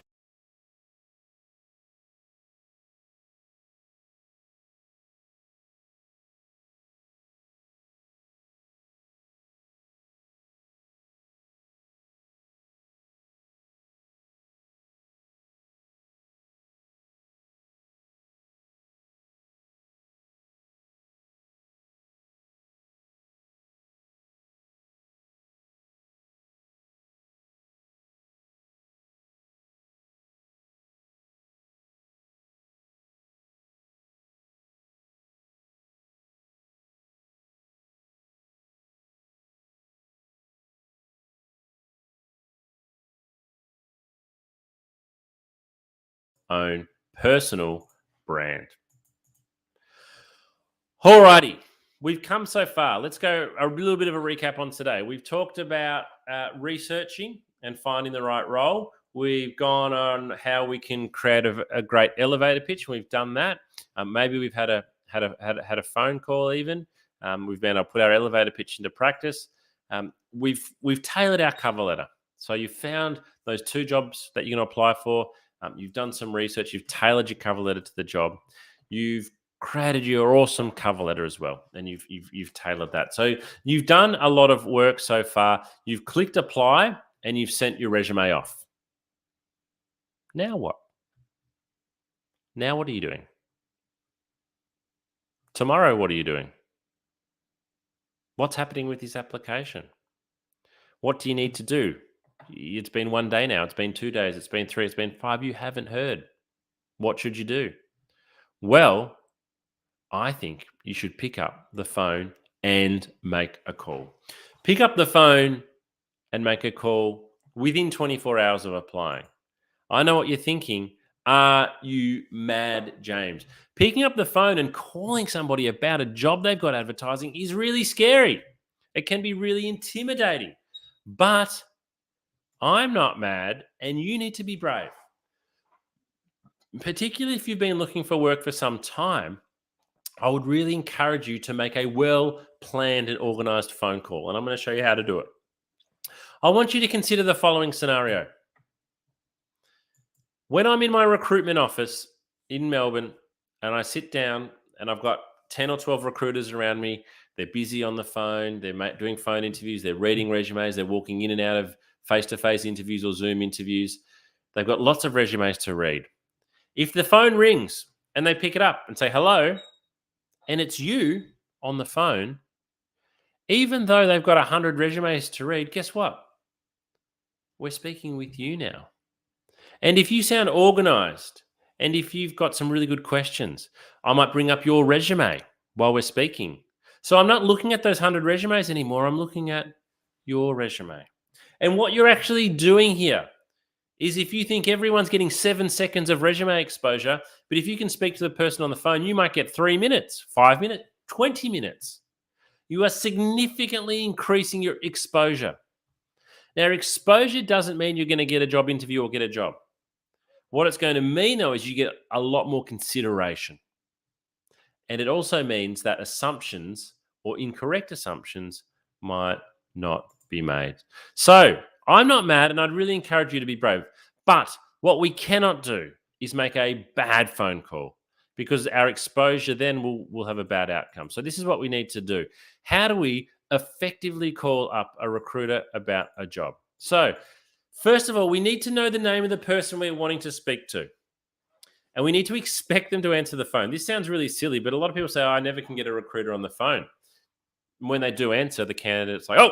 A: own personal brand. Alrighty, we've come so far. Let's go a little bit of a recap on today. We've talked about researching and finding the right role. We've gone on how we can create a great elevator pitch. We've done that. Maybe we've had a phone call even. We've been able to put our elevator pitch into practice. We've tailored our cover letter. So you found those 2 jobs that you're going to apply for. You've done some research. You've tailored your cover letter to the job. You've created your awesome cover letter as well, and you've tailored that. So you've done a lot of work so far. You've clicked apply and you've sent your resume off. Now what? Now what are you doing? Tomorrow, what are you doing? What's happening with this application? What do you need to do? It's been 1 day now. It's been 2 days. It's been 3. It's been 5. You haven't heard. What should you do? Well, I think you should pick up the phone and make a call. Pick up the phone and make a call within 24 hours of applying. I know what you're thinking. Are you mad, James? Picking up the phone and calling somebody about a job they've got advertising is really scary. It can be really intimidating. But I'm not mad, and you need to be brave. Particularly if you've been looking for work for some time, I would really encourage you to make a well planned and organized phone call. And I'm going to show you how to do it. I want you to consider the following scenario. When I'm in my recruitment office in Melbourne and I sit down and I've got 10 or 12 recruiters around me, they're busy on the phone, they're doing phone interviews, they're reading resumes, they're walking in and out of face to face interviews or Zoom interviews. They've got lots of resumes to read. If the phone rings and they pick it up and say hello, and it's you on the phone, even though they've got 100 resumes to read, guess what? We're speaking with you now. And if you sound organized and if you've got some really good questions, I might bring up your resume while we're speaking. So I'm not looking at those 100 resumes anymore. I'm looking at your resume. And what you're actually doing here is if you think everyone's getting 7 seconds of resume exposure, but if you can speak to the person on the phone, you might get 3 minutes, 5 minutes, 20 minutes. You are significantly increasing your exposure. Now, exposure doesn't mean you're going to get a job interview or get a job. What it's going to mean, though, is you get a lot more consideration. And it also means that assumptions or incorrect assumptions might not be made. So I'm not mad, and I'd really encourage you to be brave. But what we cannot do is make a bad phone call because our exposure then will have a bad outcome. So this is what we need to do. How do we effectively call up a recruiter about a job? So first of all, we need to know the name of the person we're wanting to speak to. And we need to expect them to answer the phone. This sounds really silly, but a lot of people say, I never can get a recruiter on the phone. And when they do answer, the candidate's like,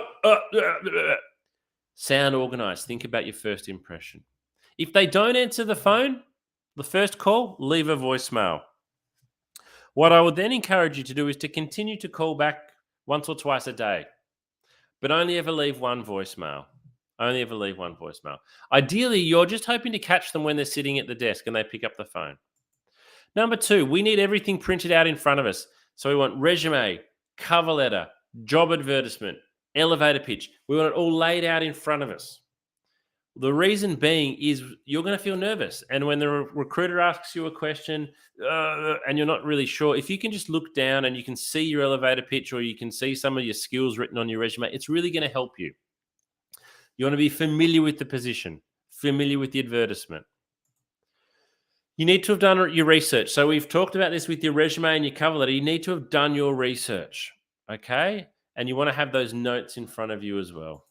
A: sound organized. Think about your first impression. If they don't answer the phone, the first call, leave a voicemail. What I would then encourage you to do is to continue to call back once or twice a day, but only ever leave one voicemail. Only ever leave one voicemail. Ideally, you're just hoping to catch them when they're sitting at the desk and they pick up the phone. Number 2, we need everything printed out in front of us. So we want resume, cover letter, job advertisement, elevator pitch. We want it all laid out in front of us. The reason being is you're going to feel nervous. And when the recruiter asks you a question and you're not really sure, if you can just look down and you can see your elevator pitch or you can see some of your skills written on your resume, it's really going to help you. You want to be familiar with the position, familiar with the advertisement. You need to have done your research. So we've talked about this with your resume and your cover letter. You need to have done your research, okay? And you want to have those notes in front of you as well.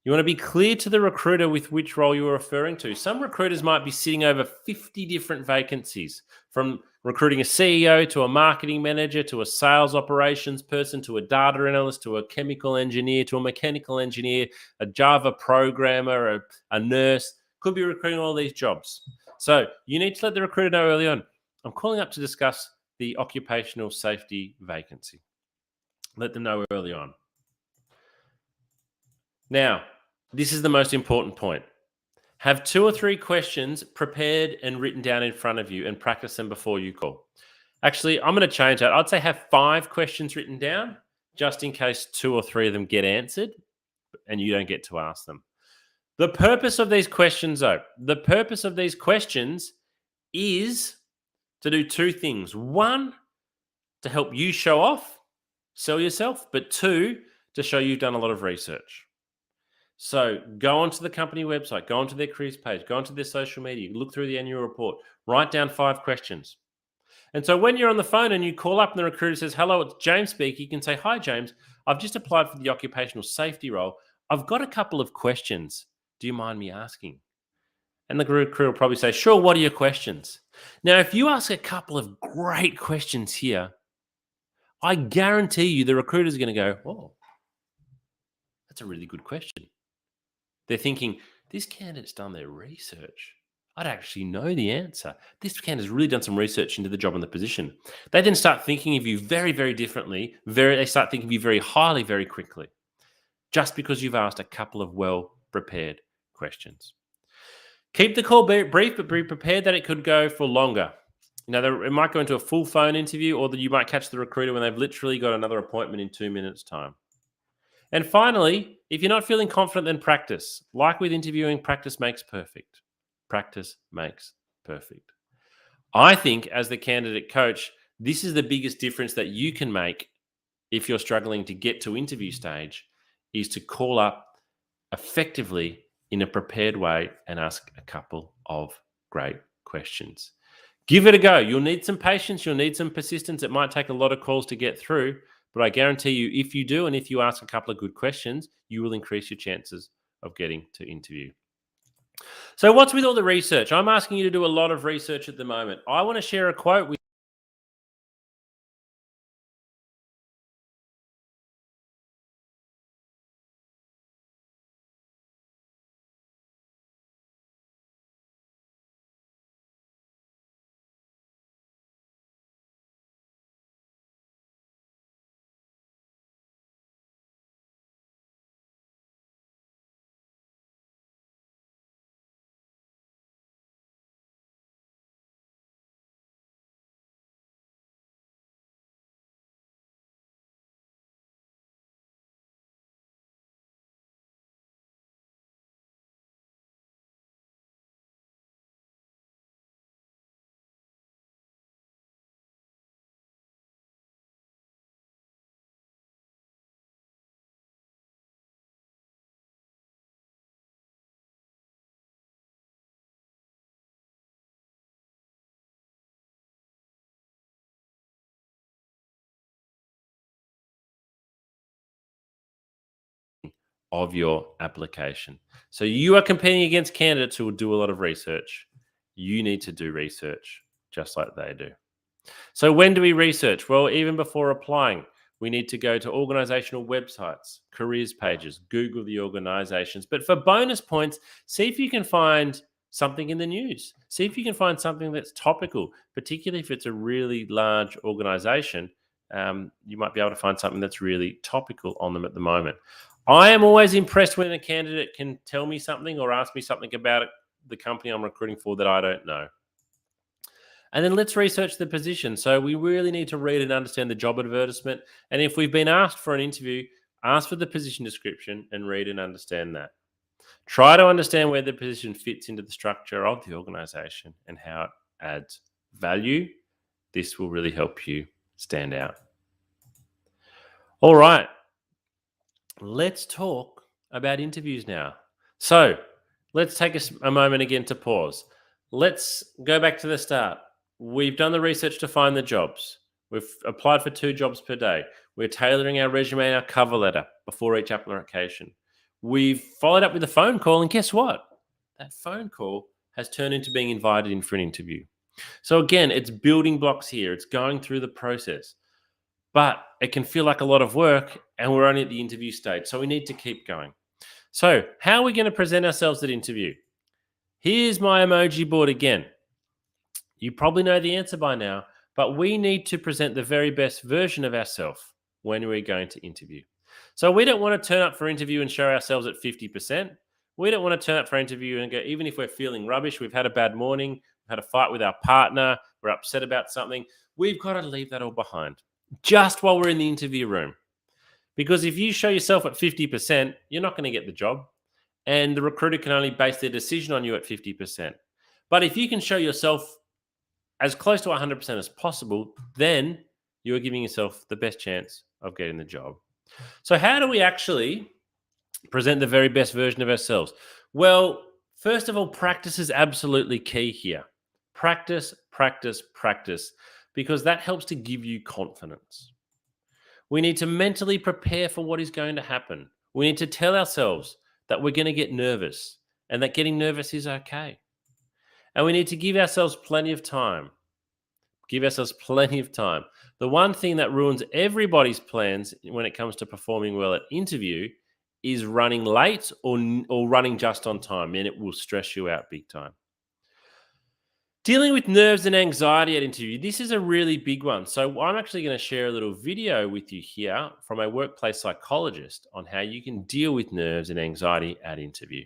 A: You want to be clear to the recruiter with which role you're referring to. Some recruiters might be sitting over 50 different vacancies, from recruiting a CEO to a marketing manager to a sales operations person to a data analyst to a chemical engineer to a mechanical engineer, a Java programmer, a nurse. Could be recruiting all these jobs. So you need to let the recruiter know early on, I'm calling up to discuss the occupational safety vacancy. Let them know early on. Now, this is the most important point. Have 2 or 3 questions prepared and written down in front of you and practice them before you call. Actually, I'm going to change that. I'd say have 5 questions written down just in case 2 or 3 of them get answered and you don't get to ask them. The purpose of these questions, though, is to do 2 things. 1, to help you show off, sell yourself, but 2, to show you've done a lot of research. So go onto the company website, go onto their careers page, go onto their social media, look through the annual report, write down 5 questions. And so when you're on the phone and you call up and the recruiter says, hello, it's James speaking, you can say, hi, James, I've just applied for the occupational safety role. I've got a couple of questions. Do you mind me asking? And the recruiter will probably say, sure, what are your questions? Now, if you ask a couple of great questions here, I guarantee you the recruiter's going to go, oh, that's a really good question. They're thinking, this candidate's done their research. I'd actually know the answer. This candidate's really done some research into the job and the position. They then start thinking of you very, very differently. They start thinking of you very highly, very quickly, just because you've asked a couple of well-prepared questions. Keep the call brief, but be prepared that it could go for longer. It might go into a full phone interview, or that you might catch the recruiter when they've literally got another appointment in 2 minutes' time. And finally, if you're not feeling confident, then practice. Like with interviewing, practice makes perfect. Practice makes perfect. I think as the candidate coach, this is the biggest difference that you can make if you're struggling to get to interview stage, is to call up effectively in a prepared way and ask a couple of great questions. Give it a go. You'll need some patience. You'll need some persistence. It might take a lot of calls to get through, but I guarantee you, if you do, and if you ask a couple of good questions, you will increase your chances of getting to interview. So what's with all the research? I'm asking you to do a lot of research at the moment. I want to share a quote with of your application. So you are competing against candidates who will do a lot of research. You need to do research just like they do. So when do we research? Well, even before applying, we need to go to organizational websites, careers pages, Google the organizations. But for bonus points, see if you can find something in the news. See if you can find something that's topical, particularly if it's a really large organization. You might be able to find something that's really topical on them at the moment. I am always impressed when a candidate can tell me something or ask me something about it, the company I'm recruiting for, that I don't know. And then let's research the position. So we really need to read and understand the job advertisement. And if we've been asked for an interview, ask for the position description and read and understand that. Try to understand where the position fits into the structure of the organization and how it adds value. This will really help you stand out. All right. Let's talk about interviews now. So let's take a moment again to pause. Let's go back to the start. We've done the research to find the jobs. We've applied for 2 jobs per day. We're tailoring our resume and our cover letter before each application. We've followed up with a phone call, and guess what? That phone call has turned into being invited in for an interview. So again, it's building blocks here. It's going through the process, but it can feel like a lot of work, and we're only at the interview stage. So we need to keep going. So how are we going to present ourselves at interview? Here's my emoji board again. You probably know the answer by now, but we need to present the very best version of ourselves when we're going to interview. So we don't want to turn up for interview and show ourselves at 50%. We don't want to turn up for interview and go, even if we're feeling rubbish, we've had a bad morning, we've had a fight with our partner, we're upset about something, we've got to leave that all behind just while we're in the interview room. Because if you show yourself at 50%, you're not going to get the job. And the recruiter can only base their decision on you at 50%. But if you can show yourself as close to 100% as possible, then you are giving yourself the best chance of getting the job. So how do we actually present the very best version of ourselves? Well, first of all, practice is absolutely key here. Practice, practice, practice, because that helps to give you confidence. We need to mentally prepare for what is going to happen. We need to tell ourselves that we're going to get nervous and that getting nervous is okay. And we need to give ourselves plenty of time. Give ourselves plenty of time. The one thing that ruins everybody's plans when it comes to performing well at interview is running late or running just on time, and it will stress you out big time. Dealing with nerves and anxiety at interview. This is a really big one. So I'm actually going to share a little video with you here from a workplace psychologist on how you can deal with nerves and anxiety at interview.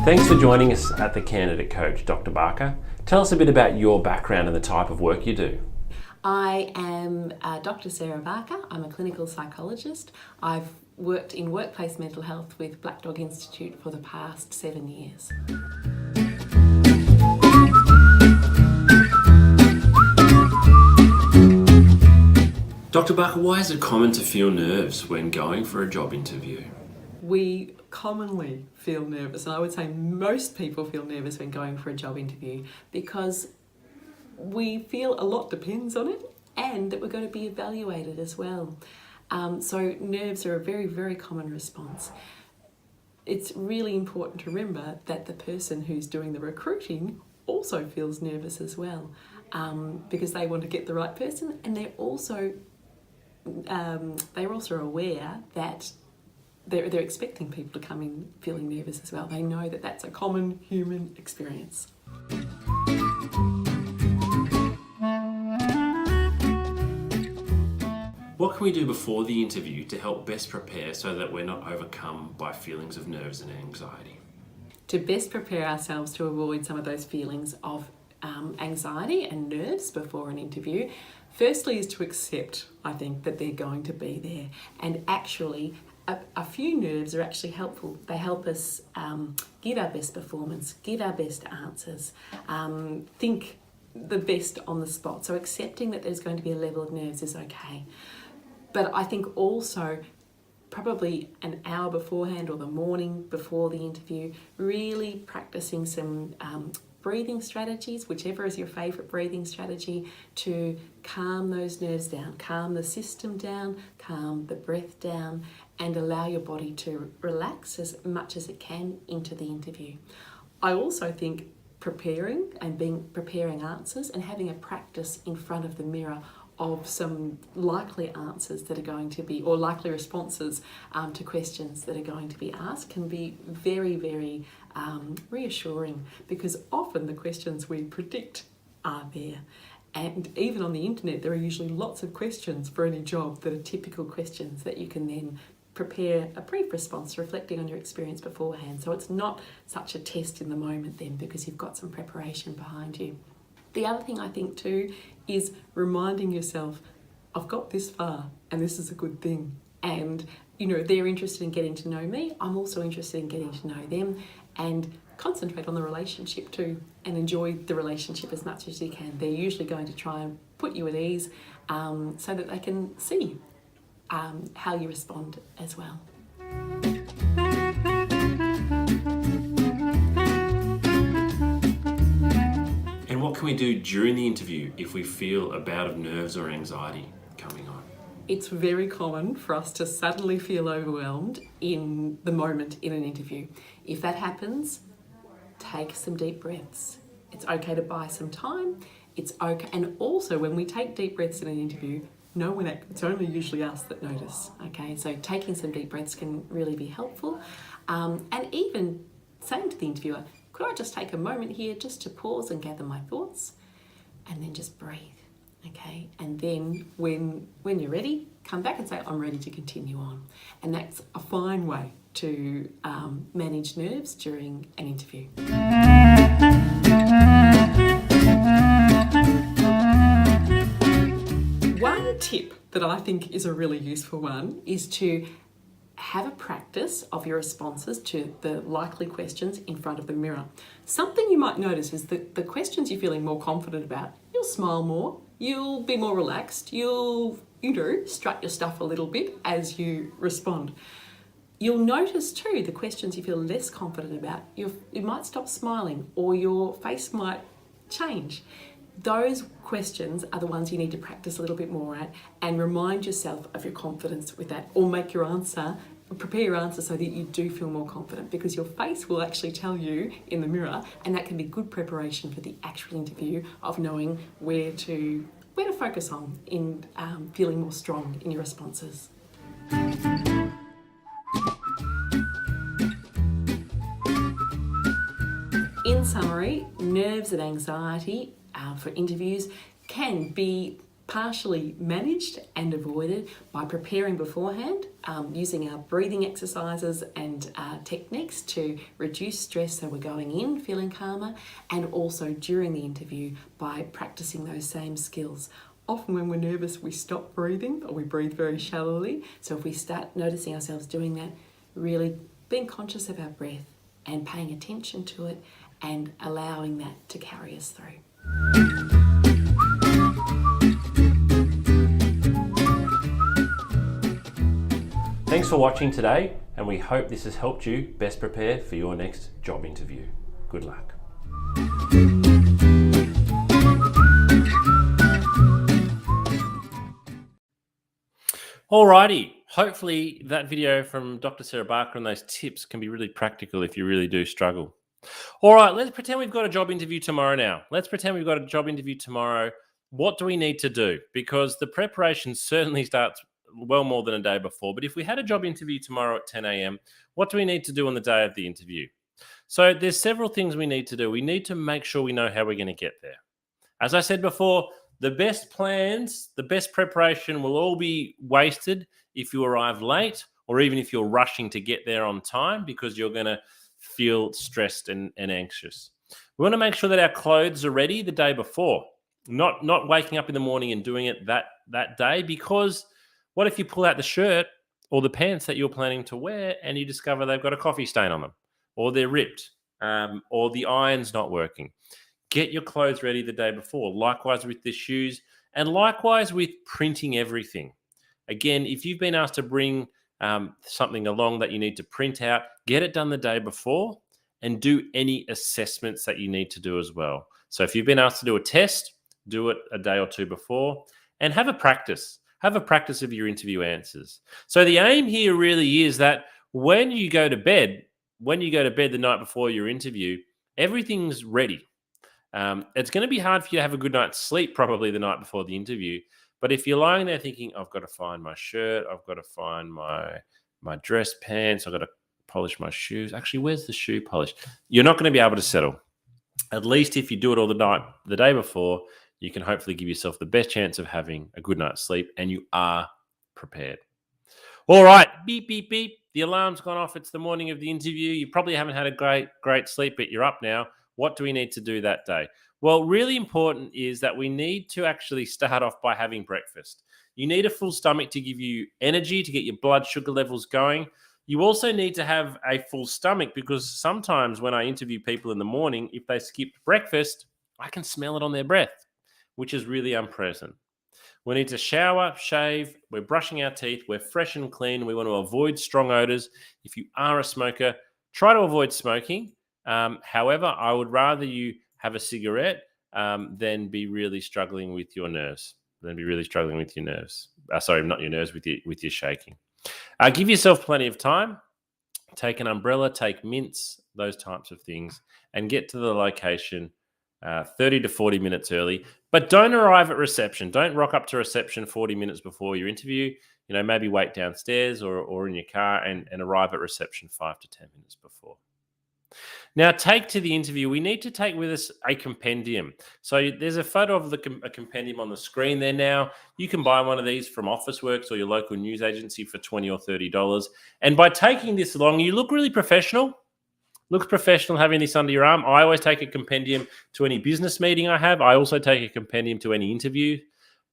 A: Thanks for joining us at the Candidate Coach, Dr. Barker. Tell us a bit about your background and the type of work you do.
B: I am Dr. Sarah Barker. I'm a clinical psychologist. I've worked in workplace mental health with Black Dog Institute for the past 7 years.
A: Dr. Barker, why is it common to feel nerves when going for a job interview?
B: We commonly feel nervous, and I would say most people feel nervous when going for a job interview because we feel a lot depends on it and that we're going to be evaluated as well. So nerves are a very, very common response. It's really important to remember that the person who's doing the recruiting also feels nervous as well, because they want to get the right person, and they're also aware that they're expecting people to come in feeling nervous as well. They know that that's a common human experience.
A: What can we do before the interview to help best prepare so that we're not overcome by feelings of nerves and anxiety?
B: To best prepare ourselves to avoid some of those feelings of anxiety and nerves before an interview, firstly is to accept, I think, that they're going to be there. And actually, a few nerves are actually helpful. They help us give our best performance, give our best answers, think the best on the spot. So accepting that there's going to be a level of nerves is okay. But I think also probably an hour beforehand or the morning before the interview, really practicing some breathing strategies, whichever is your favourite breathing strategy, to calm those nerves down, calm the system down, calm the breath down, and allow your body to relax as much as it can into the interview. I also think preparing answers and having a practice in front of the mirror of some likely answers that are going to be, or likely responses to questions that are going to be asked can be very, very reassuring, because often the questions we predict are there. And even on the internet, there are usually lots of questions for any job that are typical questions that you can then prepare a brief response reflecting on your experience beforehand. So it's not such a test in the moment then, because you've got some preparation behind you. The other thing I think too is reminding yourself, I've got this far and this is a good thing. And, they're interested in getting to know me. I'm also interested in getting to know them, and concentrate on the relationship too and enjoy the relationship as much as you can. They're usually going to try and put you at ease so that they can see how you respond as well.
A: And what can we do during the interview if we feel a bout of nerves or anxiety coming on?
B: It's very common for us to suddenly feel overwhelmed in the moment in an interview. If that happens, take some deep breaths. It's okay to buy some time. It's okay. And also, when we take deep breaths in an interview, it's only usually us that notice. Okay, so taking some deep breaths can really be helpful. And even saying to the interviewer, could I just take a moment here just to pause and gather my thoughts, and then just breathe. Okay, and then when you're ready, come back and say, I'm ready to continue on. And that's a fine way to manage nerves during an interview. One tip that I think is a really useful one is to have a practice of your responses to the likely questions in front of the mirror. Something you might notice is that the questions you're feeling more confident about, you'll smile more, you'll be more relaxed, you'll, strut your stuff a little bit as you respond. You'll notice too, the questions you feel less confident about, you might stop smiling or your face might change. Those questions are the ones you need to practice a little bit more at, and remind yourself of your confidence with that, or prepare your answer so that you do feel more confident, because your face will actually tell you in the mirror, and that can be good preparation for the actual interview of knowing where to where to focus on in feeling more strong in your responses. In summary, nerves and anxiety for interviews can be partially managed and avoided by preparing beforehand, using our breathing exercises and techniques to reduce stress so we're going in feeling calmer, and also during the interview by practicing those same skills. Often when we're nervous, we stop breathing or we breathe very shallowly. So if we start noticing ourselves doing that, really being conscious of our breath and paying attention to it and allowing that to carry us through.
A: Thanks for watching today, and we hope this has helped you best prepare for your next job interview. Good luck. Alrighty, hopefully that video from Dr. Sarah Barker and those tips can be really practical if you really do struggle. All right, let's pretend we've got a job interview tomorrow now. Let's pretend we've got a job interview tomorrow. What do we need to do? Because the preparation certainly starts well more than a day before. But if we had a job interview tomorrow at 10 a.m., what do we need to do on the day of the interview? So there's several things we need to do. We need to make sure we know how we're going to get there. As I said before, the best plans, the best preparation will all be wasted if you arrive late or even if you're rushing to get there on time because you're going to feel stressed and anxious. We want to make sure that our clothes are ready the day before, not waking up in the morning and doing it that day, because what if you pull out the shirt or the pants that you're planning to wear and you discover they've got a coffee stain on them or they're ripped or the iron's not working? Get your clothes ready the day before. Likewise with the shoes and likewise with printing everything. Again, if you've been asked to bring something along that you need to print out, get it done the day before and do any assessments that you need to do as well. So if you've been asked to do a test, do it a day or two before and have a practice. Have a practice of your interview answers. So the aim here really is that when you go to bed the night before your interview, everything's ready. It's going to be hard for you to have a good night's sleep probably the night before the interview. But if you're lying there thinking, I've got to find my shirt, I've got to find my dress pants, I've got to polish my shoes. Actually, where's the shoe polish? You're not going to be able to settle. At least if you do it all the day before, you can hopefully give yourself the best chance of having a good night's sleep and you are prepared. All right, beep, beep, beep. The alarm's gone off. It's the morning of the interview. You probably haven't had a great sleep, but you're up now. What do we need to do that day? Well, really important is that we need to actually start off by having breakfast. You need a full stomach to give you energy, to get your blood sugar levels going. You also need to have a full stomach because sometimes when I interview people in the morning, if they skipped breakfast, I can smell it on their breath, which is really unpleasant. We need to shower, shave, we're brushing our teeth, we're fresh and clean. We want to avoid strong odors. If you are a smoker, try to avoid smoking. However, I would rather you have a cigarette than be really struggling with your nerves. Sorry, not your nerves, with your shaking. Give yourself plenty of time. Take an umbrella, take mints, those types of things, and get to the location 30 to 40 minutes early. But don't arrive at reception. Don't rock up to reception 40 minutes before your interview. Maybe wait downstairs or in your car and arrive at reception 5 to 10 minutes before. Now, take to the interview, we need to take with us a compendium. So there's a photo of a compendium on the screen there now. You can buy one of these from Officeworks or your local news agency for $20 or $30. And by taking this along, you look really professional. Looks professional having this under your arm. I always take a compendium to any business meeting I have. I also take a compendium to any interview.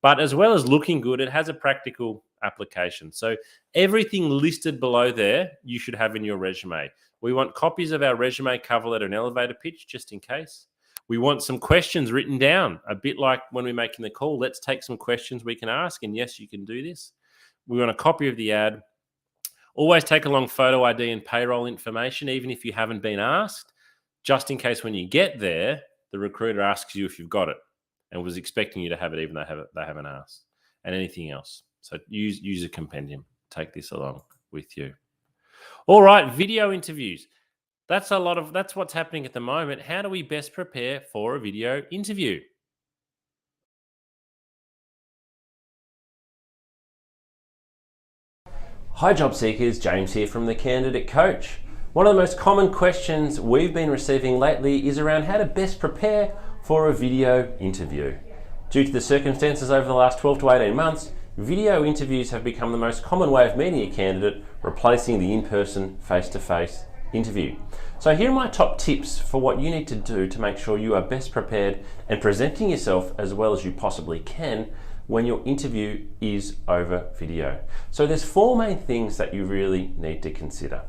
A: But as well as looking good, it has a practical application. So everything listed below there, you should have in your resume. We want copies of our resume, cover letter, and elevator pitch, just in case. We want some questions written down, a bit like when we're making the call. Let's take some questions we can ask, and yes, you can do this. We want a copy of the ad. Always take along photo ID and payroll information, even if you haven't been asked, just in case when you get there, the recruiter asks you if you've got it and was expecting you to have it, even though they haven't asked, and anything else. So use a compendium. Take this along with you. All right, video interviews. That's what's happening at the moment. How do we best prepare for a video interview? Hi job seekers, James here from the Candidate Coach. One of the most common questions we've been receiving lately is around how to best prepare for a video interview. Due to the circumstances over the last 12 to 18 months, video interviews have become the most common way of meeting a candidate, replacing the in-person, face-to-face interview. So here are my top tips for what you need to do to make sure you are best prepared and presenting yourself as well as you possibly can when your interview is over video. So there's four main things that you really need to consider.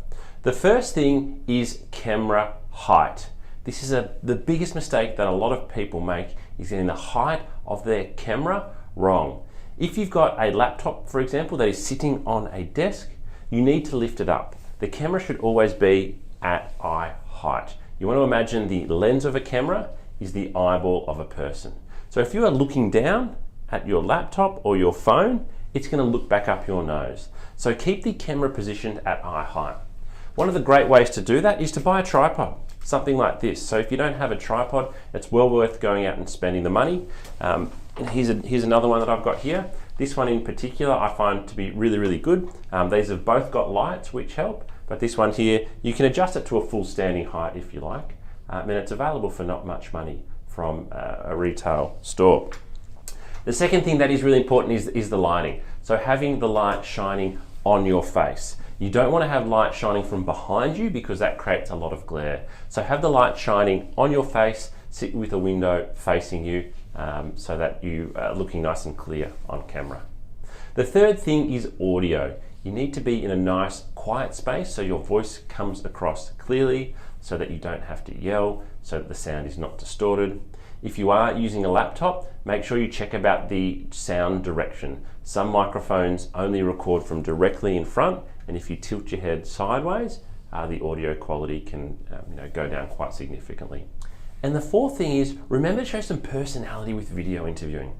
A: The first thing is camera height. This is the biggest mistake that a lot of people make, is getting the height of their camera wrong. If you've got a laptop, for example, that is sitting on a desk, you need to lift it up. The camera should always be at eye height. You want to imagine the lens of a camera is the eyeball of a person. So if you are looking down at your laptop or your phone, it's going to look back up your nose. So keep the camera positioned at eye height. One of the great ways to do that is to buy a tripod, something like this. So if you don't have a tripod, it's well worth going out and spending the money. And here's another one that I've got here. This one in particular I find to be really, really good. These have both got lights which help, but this one here, you can adjust it to a full standing height if you like. And it's available for not much money from a retail store. The second thing that is really important is the lighting. So having the light shining on your face. You don't want to have light shining from behind you because that creates a lot of glare. So have the light shining on your face, sit with a window facing you so that you are looking nice and clear on camera. The third thing is audio. You need to be in a nice quiet space so your voice comes across clearly, so that you don't have to yell, so that the sound is not distorted. If you are using a laptop, make sure you check about the sound direction. Some microphones only record from directly in front, and if you tilt your head sideways, the audio quality can go down quite significantly. And the fourth thing is, remember to show some personality with video interviewing.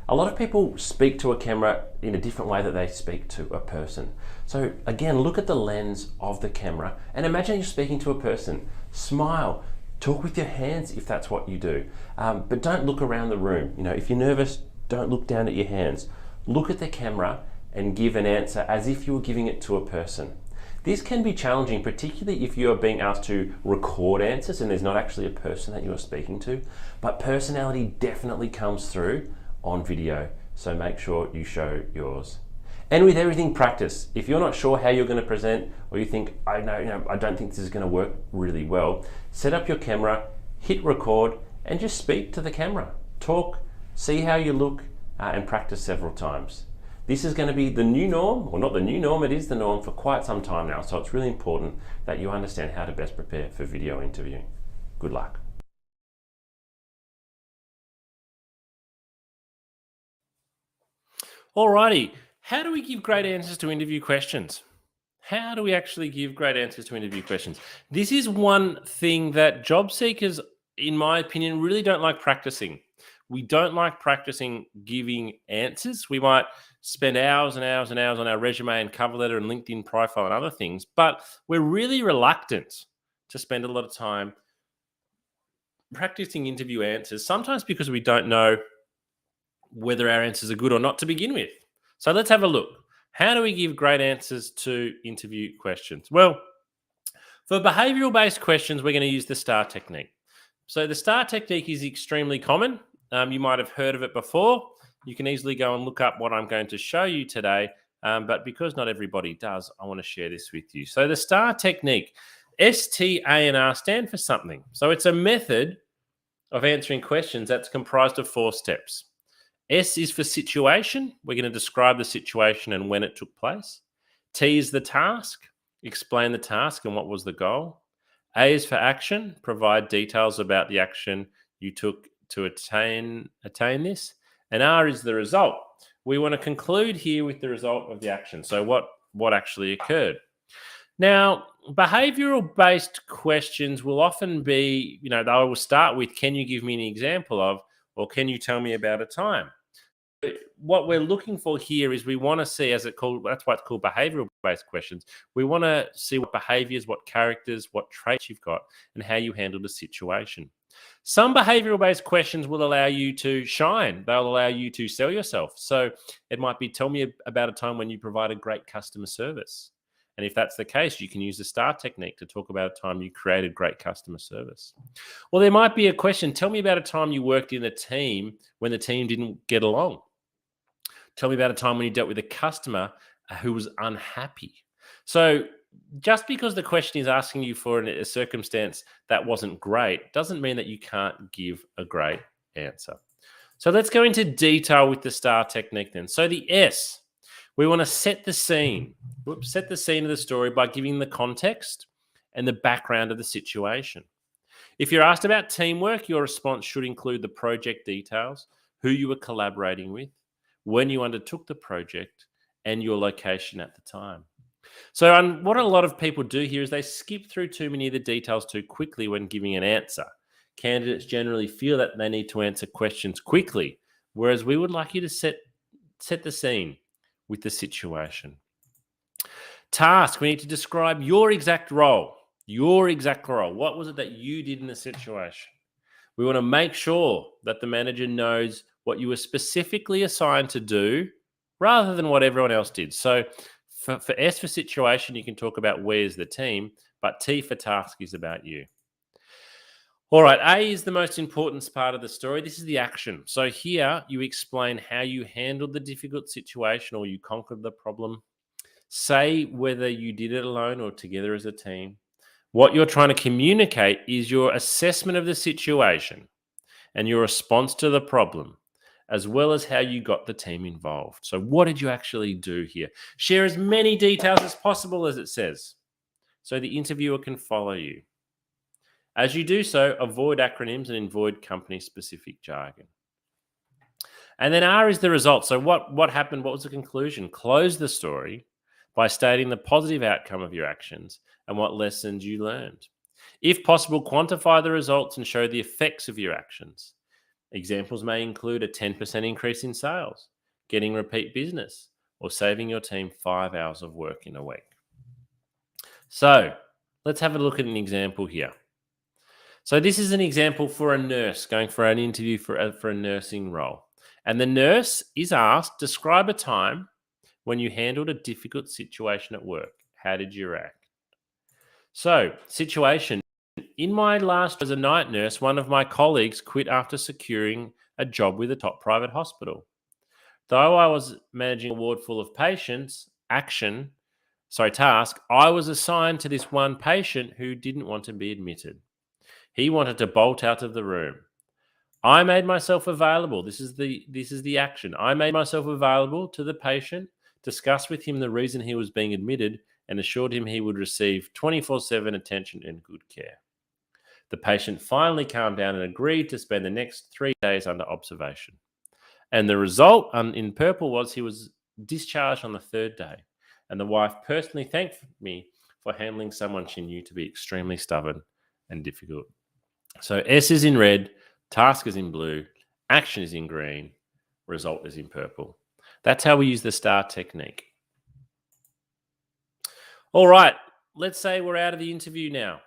A: A lot of people speak to a camera in a different way that they speak to a person. So again, look at the lens of the camera and imagine you're speaking to a person. Smile. Talk with your hands if that's what you do, but don't look around the room. If you're nervous, don't look down at your hands. Look at the camera and give an answer as if you were giving it to a person. This can be challenging, particularly if you are being asked to record answers and there's not actually a person that you are speaking to, but personality definitely comes through on video, so make sure you show yours. And with everything, practice. If you're not sure how you're going to present, or you think, I don't think this is going to work really well, set up your camera, hit record, and just speak to the camera. Talk, see how you look, and practice several times. This is going to be the new norm, or not the new norm, it is the norm for quite some time now, so it's really important that you understand how to best prepare for video interviewing. Good luck. Alrighty. How do we give great answers to interview questions? How do we actually give great answers to interview questions? This is one thing that job seekers, in my opinion, really don't like practicing. We don't like practicing giving answers. We might spend hours and hours and hours on our resume and cover letter and LinkedIn profile and other things, but we're really reluctant to spend a lot of time practicing interview answers, sometimes because we don't know whether our answers are good or not to begin with. So let's have a look. How do we give great answers to interview questions? Well, for behavioral-based questions, we're going to use the STAR technique. So the STAR technique is extremely common. You might have heard of it before. You can easily go and look up what I'm going to show you today. But because not everybody does, I want to share this with you. So the STAR technique, STAR stand for something. So it's a method of answering questions that's comprised of 4 steps. S is for situation. We're going to describe the situation and when it took place. T is the task. Explain the task and what was the goal. A is for action. Provide details about the action you took to attain this. And R is the result. We want to conclude here with the result of the action. So what actually occurred? Now, behavioral-based questions will often be, they will start with, can you give me an example of, or can you tell me about a time? what we're looking for here is we want to see, that's why it's called behavioral based questions. We want to see what behaviors, what characters, what traits you've got, and how you handle the situation. Some behavioral based questions will allow you to shine. They'll allow you to sell yourself. So it might be, tell me about a time when you provided great customer service. And if that's the case, you can use the STAR technique to talk about a time you created great customer service. Or there might be a question, tell me about a time you worked in a team when the team didn't get along. Tell me about a time when you dealt with a customer who was unhappy. So just because the question is asking you for a circumstance that wasn't great doesn't mean that you can't give a great answer. So let's go into detail with the STAR technique then. So the S, we want to set the scene. Set the scene of the story by giving the context and the background of the situation. If you're asked about teamwork, your response should include the project details, who you were collaborating with, when you undertook the project, and your location at the time. So what a lot of people do here is they skip through too many of the details too quickly when giving an answer. Candidates generally feel that they need to answer questions quickly, whereas we would like you to set the scene with the situation. Task, we need to describe your exact role. Your exact role. What was it that you did in the situation? We want to make sure that the manager knows what you were specifically assigned to do rather than what everyone else did. So for S for situation, you can talk about where's the team, but T for task is about you. All right, A is the most important part of the story. This is the action. So here you explain how you handled the difficult situation or you conquered the problem. Say whether you did it alone or together as a team. What you're trying to communicate is your assessment of the situation and your response to the problem, as well as how you got the team involved. So what did you actually do here? Share as many details as possible, as it says, so the interviewer can follow you. As you do so, avoid acronyms and avoid company-specific jargon. And then R is the result. So what happened? What was the conclusion? Close the story by stating the positive outcome of your actions and what lessons you learned. If possible, quantify the results and show the effects of your actions. Examples may include a 10% increase in sales, getting repeat business, or saving your team 5 hours of work in a week. So let's have a look at an example here. So this is an example for a nurse going for an interview for a nursing role. And the nurse is asked, describe a time when you handled a difficult situation at work. How did you react? So, situation. In my last as a night nurse, one of my colleagues quit after securing a job with a top private hospital. Though I was managing a ward full of patients, task, I was assigned to this one patient who didn't want to be admitted. He wanted to bolt out of the room. I made myself available. This is the action. I made myself available to the patient, discussed with him the reason he was being admitted, and assured him he would receive 24/7 attention and good care. The patient finally calmed down and agreed to spend the next 3 days under observation. And the result in purple was he was discharged on the 3rd day. And the wife personally thanked me for handling someone she knew to be extremely stubborn and difficult. So S is in red, task is in blue, action is in green, result is in purple. That's how we use the STAR technique. All right, let's say we're out of the interview now.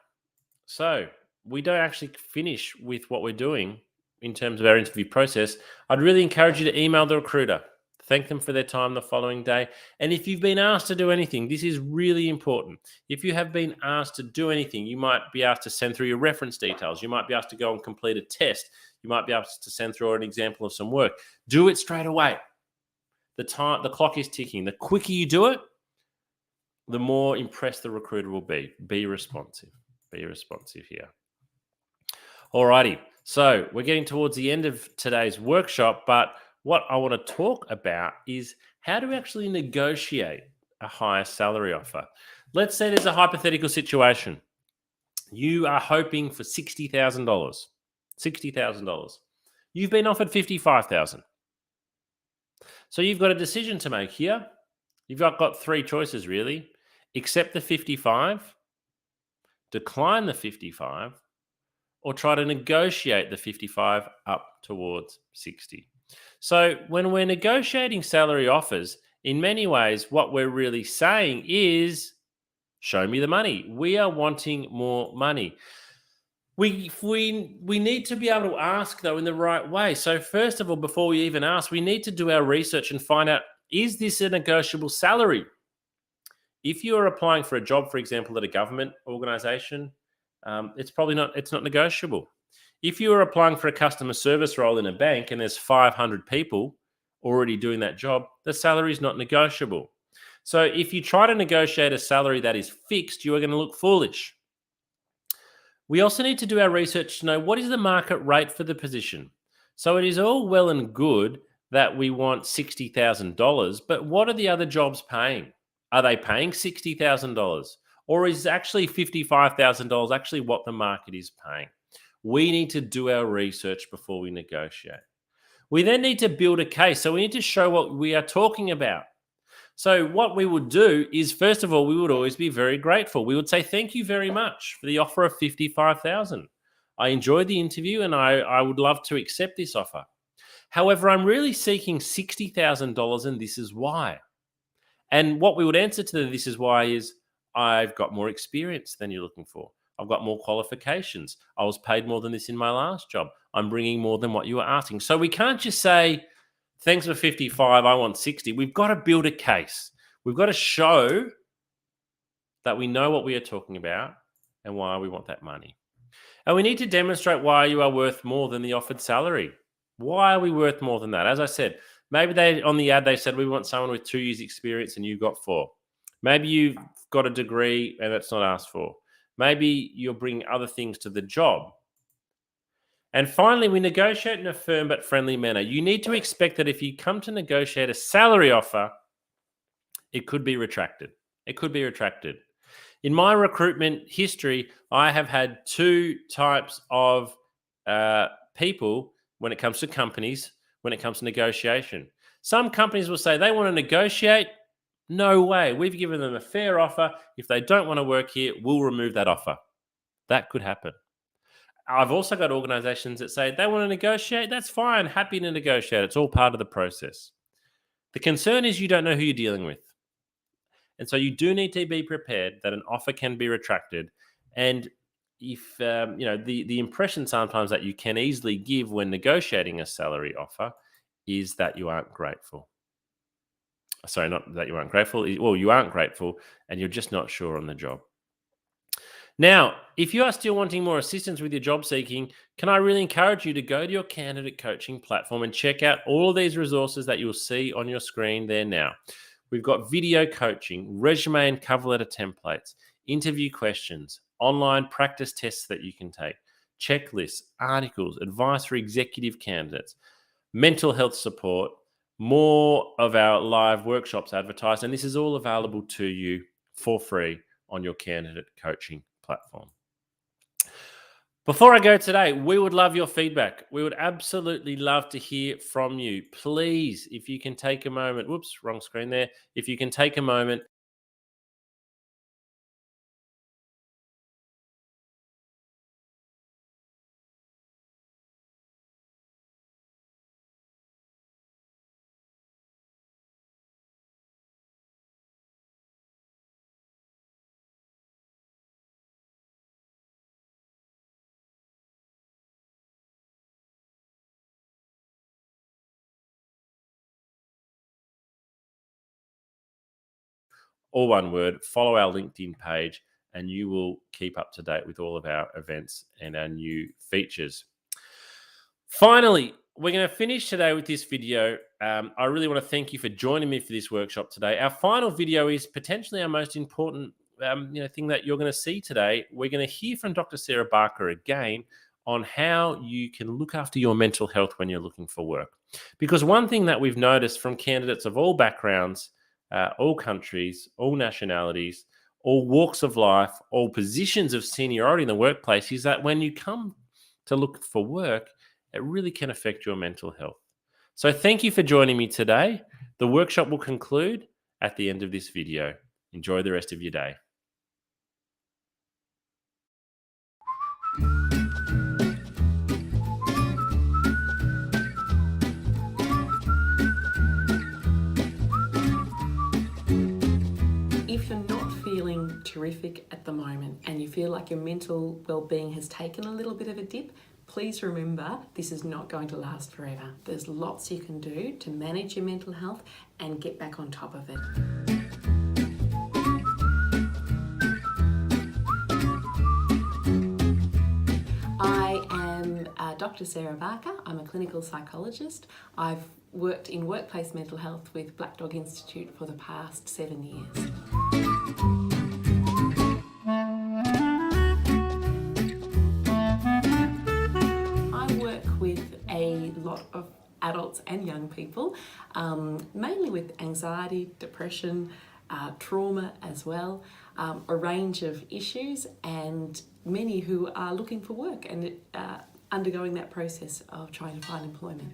A: So we don't actually finish with what we're doing in terms of our interview process. I'd really encourage you to email the recruiter, thank them for their time the following day. And if you've been asked to do anything, this is really important. If you have been asked to do anything, you might be asked to send through your reference details. You might be asked to go and complete a test. You might be asked to send through an example of some work. Do it straight away. The clock is ticking. The quicker you do it, the more impressed the recruiter will be. Be responsive. Be responsive here. Alrighty, so we're getting towards the end of today's workshop, but what I want to talk about is how to actually negotiate a higher salary offer. Let's say there's a hypothetical situation. You are hoping for $60,000. $60,000. You've been offered $55,000. So you've got a decision to make here. You've got 3 choices really. Accept the 55, decline the 55, or try to negotiate the 55 up towards 60. So when we're negotiating salary offers, in many ways, what we're really saying is, show me the money. We are wanting more money. We need to be able to ask though in the right way. So first of all, before we even ask, we need to do our research and find out, is this a negotiable salary? If you are applying for a job, for example, at a government organization, it's not negotiable. If you are applying for a customer service role in a bank and there's 500 people already doing that job, the salary is not negotiable. So if you try to negotiate a salary that is fixed, you are going to look foolish. We also need to do our research to know what is the market rate for the position. So it is all well and good that we want $60,000, but what are the other jobs paying? Are they paying $60,000? Or is actually $55,000 actually what the market is paying? We need to do our research before we negotiate. We then need to build a case. So we need to show what we are talking about. So what we would do is, first of all, we would always be very grateful. We would say, thank you very much for the offer of $55,000. I enjoyed the interview and I would love to accept this offer. However, I'm really seeking $60,000 and this is why. And what we would answer to the this is why is, I've got more experience than you're looking for. I've got more qualifications. I was paid more than this in my last job. I'm bringing more than what you were asking. So we can't just say, thanks for 55, I want 60. We've got to build a case. We've got to show that we know what we are talking about and why we want that money. And we need to demonstrate why you are worth more than the offered salary. Why are we worth more than that? As I said, maybe they on the ad they said we want someone with 2 years experience and you got 4. Maybe you've got a degree and that's not asked for. Maybe you're bringing other things to the job. And finally, we negotiate in a firm but friendly manner. You need to expect that if you come to negotiate a salary offer, it could be retracted. It could be retracted. In my recruitment history, I have had 2 types of people when it comes to companies, when it comes to negotiation. Some companies will say they want to negotiate. No way. We've given them a fair offer. If they don't want to work here, we'll remove that offer. That could happen. I've also got organizations that say they want to negotiate. That's fine. Happy to negotiate. It's all part of the process. The concern is you don't know who you're dealing with. And so you do need to be prepared that an offer can be retracted. And if, the impression sometimes that you can easily give when negotiating a salary offer is that you aren't grateful. Sorry, not that you aren't grateful. Well, you aren't grateful and you're just not sure on the job. Now, if you are still wanting more assistance with your job seeking, can I really encourage you to go to your candidate coaching platform and check out all of these resources that you'll see on your screen there now. We've got video coaching, resume and cover letter templates, interview questions, online practice tests that you can take, checklists, articles, advice for executive candidates, mental health support, more of our live workshops advertised, and this is all available to you for free on your candidate coaching platform. Before I go today, we would love your feedback. We would absolutely love to hear from you. Please, if you can take a moment, whoops, wrong screen there. If you can take a moment, all one word, follow our LinkedIn page, and you will keep up to date with all of our events and our new features. Finally, we're going to finish today with this video. I really want to thank you for joining me for this workshop today. Our final video is potentially our most important thing that you're going to see today. We're going to hear from Dr. Sarah Barker again on how you can look after your mental health when you're looking for work. Because one thing that we've noticed from candidates of all backgrounds, all countries, all nationalities, all walks of life, all positions of seniority in the workplace is that when you come to look for work, it really can affect your mental health. So thank you for joining me today. The workshop will conclude at the end of this video. Enjoy the rest of your day.
B: feeling terrific at the moment and you feel like your mental well-being has taken a little bit of a dip, please remember this is not going to last forever. There's lots you can do to manage your mental health and get back on top of it. I am Dr. Sarah Barker. I'm a clinical psychologist. I've worked in workplace mental health with Black Dog Institute for the past 7 years. I work with a lot of adults and young people, mainly with anxiety, depression, trauma as well, a range of issues, and many who are looking for work and undergoing that process of trying to find employment.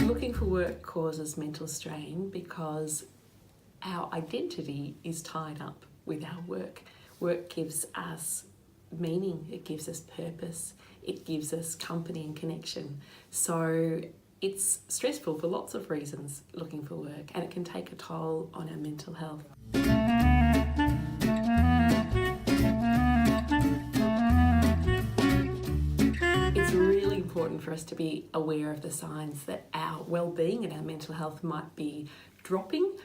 B: Looking for work causes mental strain because our identity is tied up with our work. Work gives us meaning, it gives us purpose, it gives us company and connection. So it's stressful for lots of reasons looking for work, and it can take a toll on our mental health. It's really important for us to be aware of the signs that our well-being and our mental health might be dropping.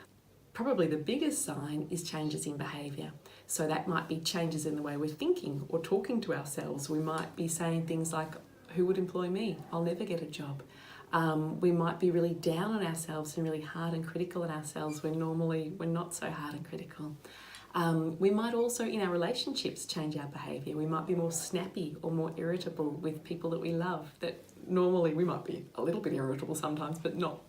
B: Probably the biggest sign is changes in behaviour. So that might be changes in the way we're thinking or talking to ourselves. We might be saying things like, who would employ me? I'll never get a job. We might be really down on ourselves and really hard and critical on ourselves when normally we're not so hard and critical. We might also, in our relationships, change our behaviour. We might be more snappy or more irritable with people that we love, that normally we might be a little bit irritable sometimes, but not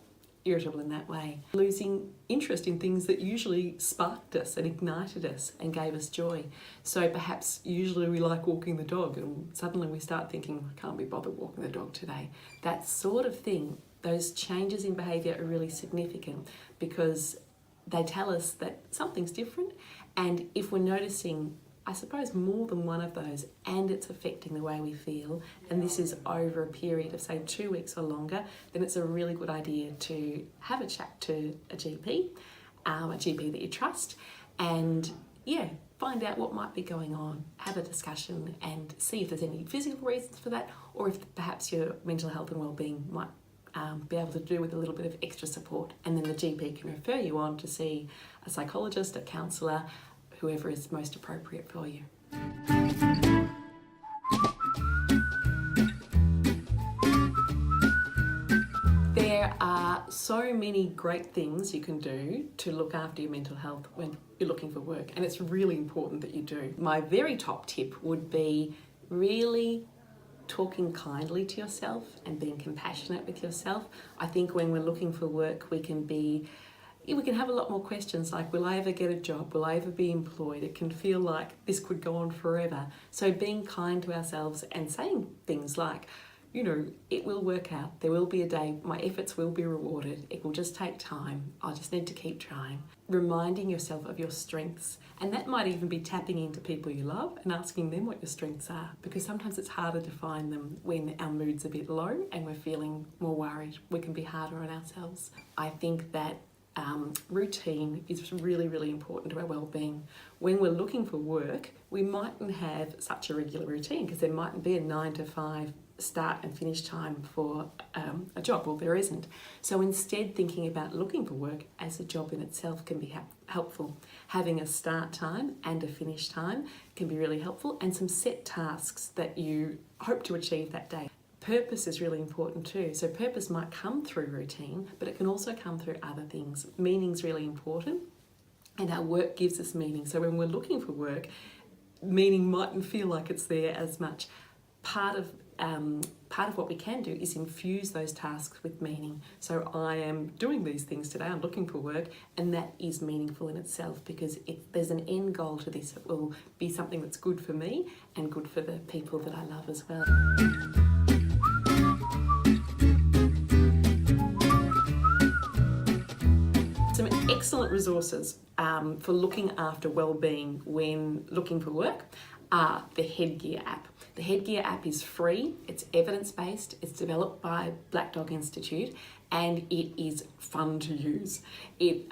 B: irritable in that way. Losing interest in things that usually sparked us and ignited us and gave us joy. So perhaps usually we like walking the dog and suddenly we start thinking, I can't be bothered walking the dog today. That sort of thing, those changes in behaviour are really significant because they tell us that something's different, and if we're noticing, I suppose, more than one of those and it's affecting the way we feel, and this is over a period of say 2 weeks or longer, then it's a really good idea to have a chat to a GP that you trust, and find out what might be going on, have a discussion and see if there's any physical reasons for that, or if perhaps your mental health and wellbeing might be able to do with a little bit of extra support, and then the GP can refer you on to see a psychologist, a counsellor, whoever is most appropriate for you. There are so many great things you can do to look after your mental health when you're looking for work, and it's really important that you do. My very top tip would be really talking kindly to yourself and being compassionate with yourself. I think when we're looking for work, we can have a lot more questions like, will I ever get a job? Will I ever be employed? It can feel like this could go on forever. So being kind to ourselves and saying things like, it will work out. There will be a day, my efforts will be rewarded. It will just take time. I'll just need to keep trying. Reminding yourself of your strengths. And that might even be tapping into people you love and asking them what your strengths are, because sometimes it's harder to find them when our mood's a bit low and we're feeling more worried. We can be harder on ourselves. I think that routine is really, really important to our well-being. When we're looking for work, we mightn't have such a regular routine because there mightn't be a 9 to 5 start and finish time for a job. Well, there isn't. So instead, thinking about looking for work as a job in itself can be helpful. Having a start time and a finish time can be really helpful, and some set tasks that you hope to achieve that day. Purpose is really important too. So purpose might come through routine, but it can also come through other things. Meaning's really important, and our work gives us meaning. So when we're looking for work, meaning mightn't feel like it's there as much. Part of what we can do is infuse those tasks with meaning. So I am doing these things today, I'm looking for work, and that is meaningful in itself because there's an end goal to this. It will be something that's good for me and good for the people that I love as well. Some excellent resources for looking after well-being when looking for work are the Headgear app. The Headgear app is free, it's evidence-based, it's developed by Black Dog Institute, and it is fun to use. It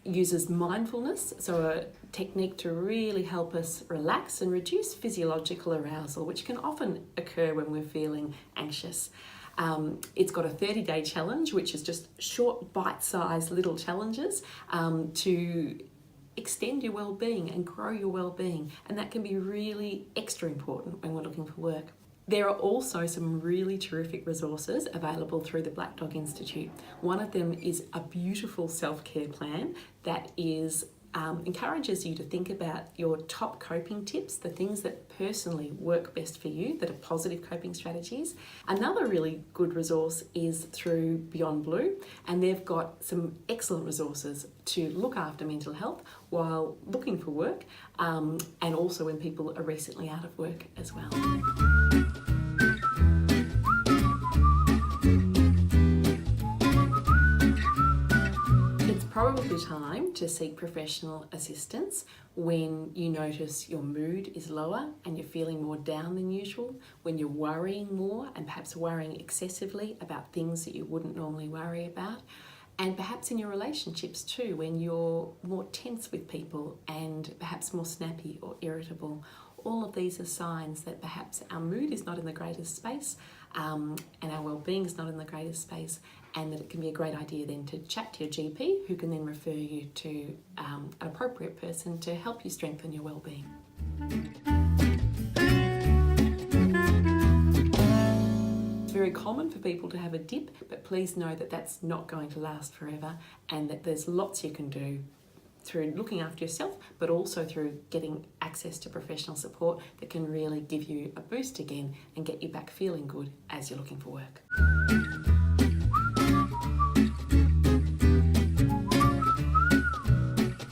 B: uses mindfulness, so a technique to really help us relax and reduce physiological arousal, which can often occur when we're feeling anxious. It's got a 30-day challenge, which is just short, bite-sized little challenges to extend your well-being and grow your well-being, and that can be really extra important when we're looking for work. There are also some really terrific resources available through the Black Dog Institute. One of them is a beautiful self-care plan that encourages you to think about your top coping tips, the things that personally work best for you, that are positive coping strategies. Another really good resource is through Beyond Blue, and they've got some excellent resources to look after mental health while looking for work, and also when people are recently out of work as well. Probably time to seek professional assistance when you notice your mood is lower and you're feeling more down than usual, when you're worrying more and perhaps worrying excessively about things that you wouldn't normally worry about, and perhaps in your relationships too, when you're more tense with people and perhaps more snappy or irritable. All of these are signs that perhaps our mood is not in the greatest space and our well-being is not in the greatest space, and that it can be a great idea then to chat to your GP, who can then refer you to an appropriate person to help you strengthen your well-being. It's very common for people to have a dip, but please know that that's not going to last forever, and that there's lots you can do through looking after yourself, but also through getting access to professional support that can really give you a boost again and get you back feeling good as you're looking for work.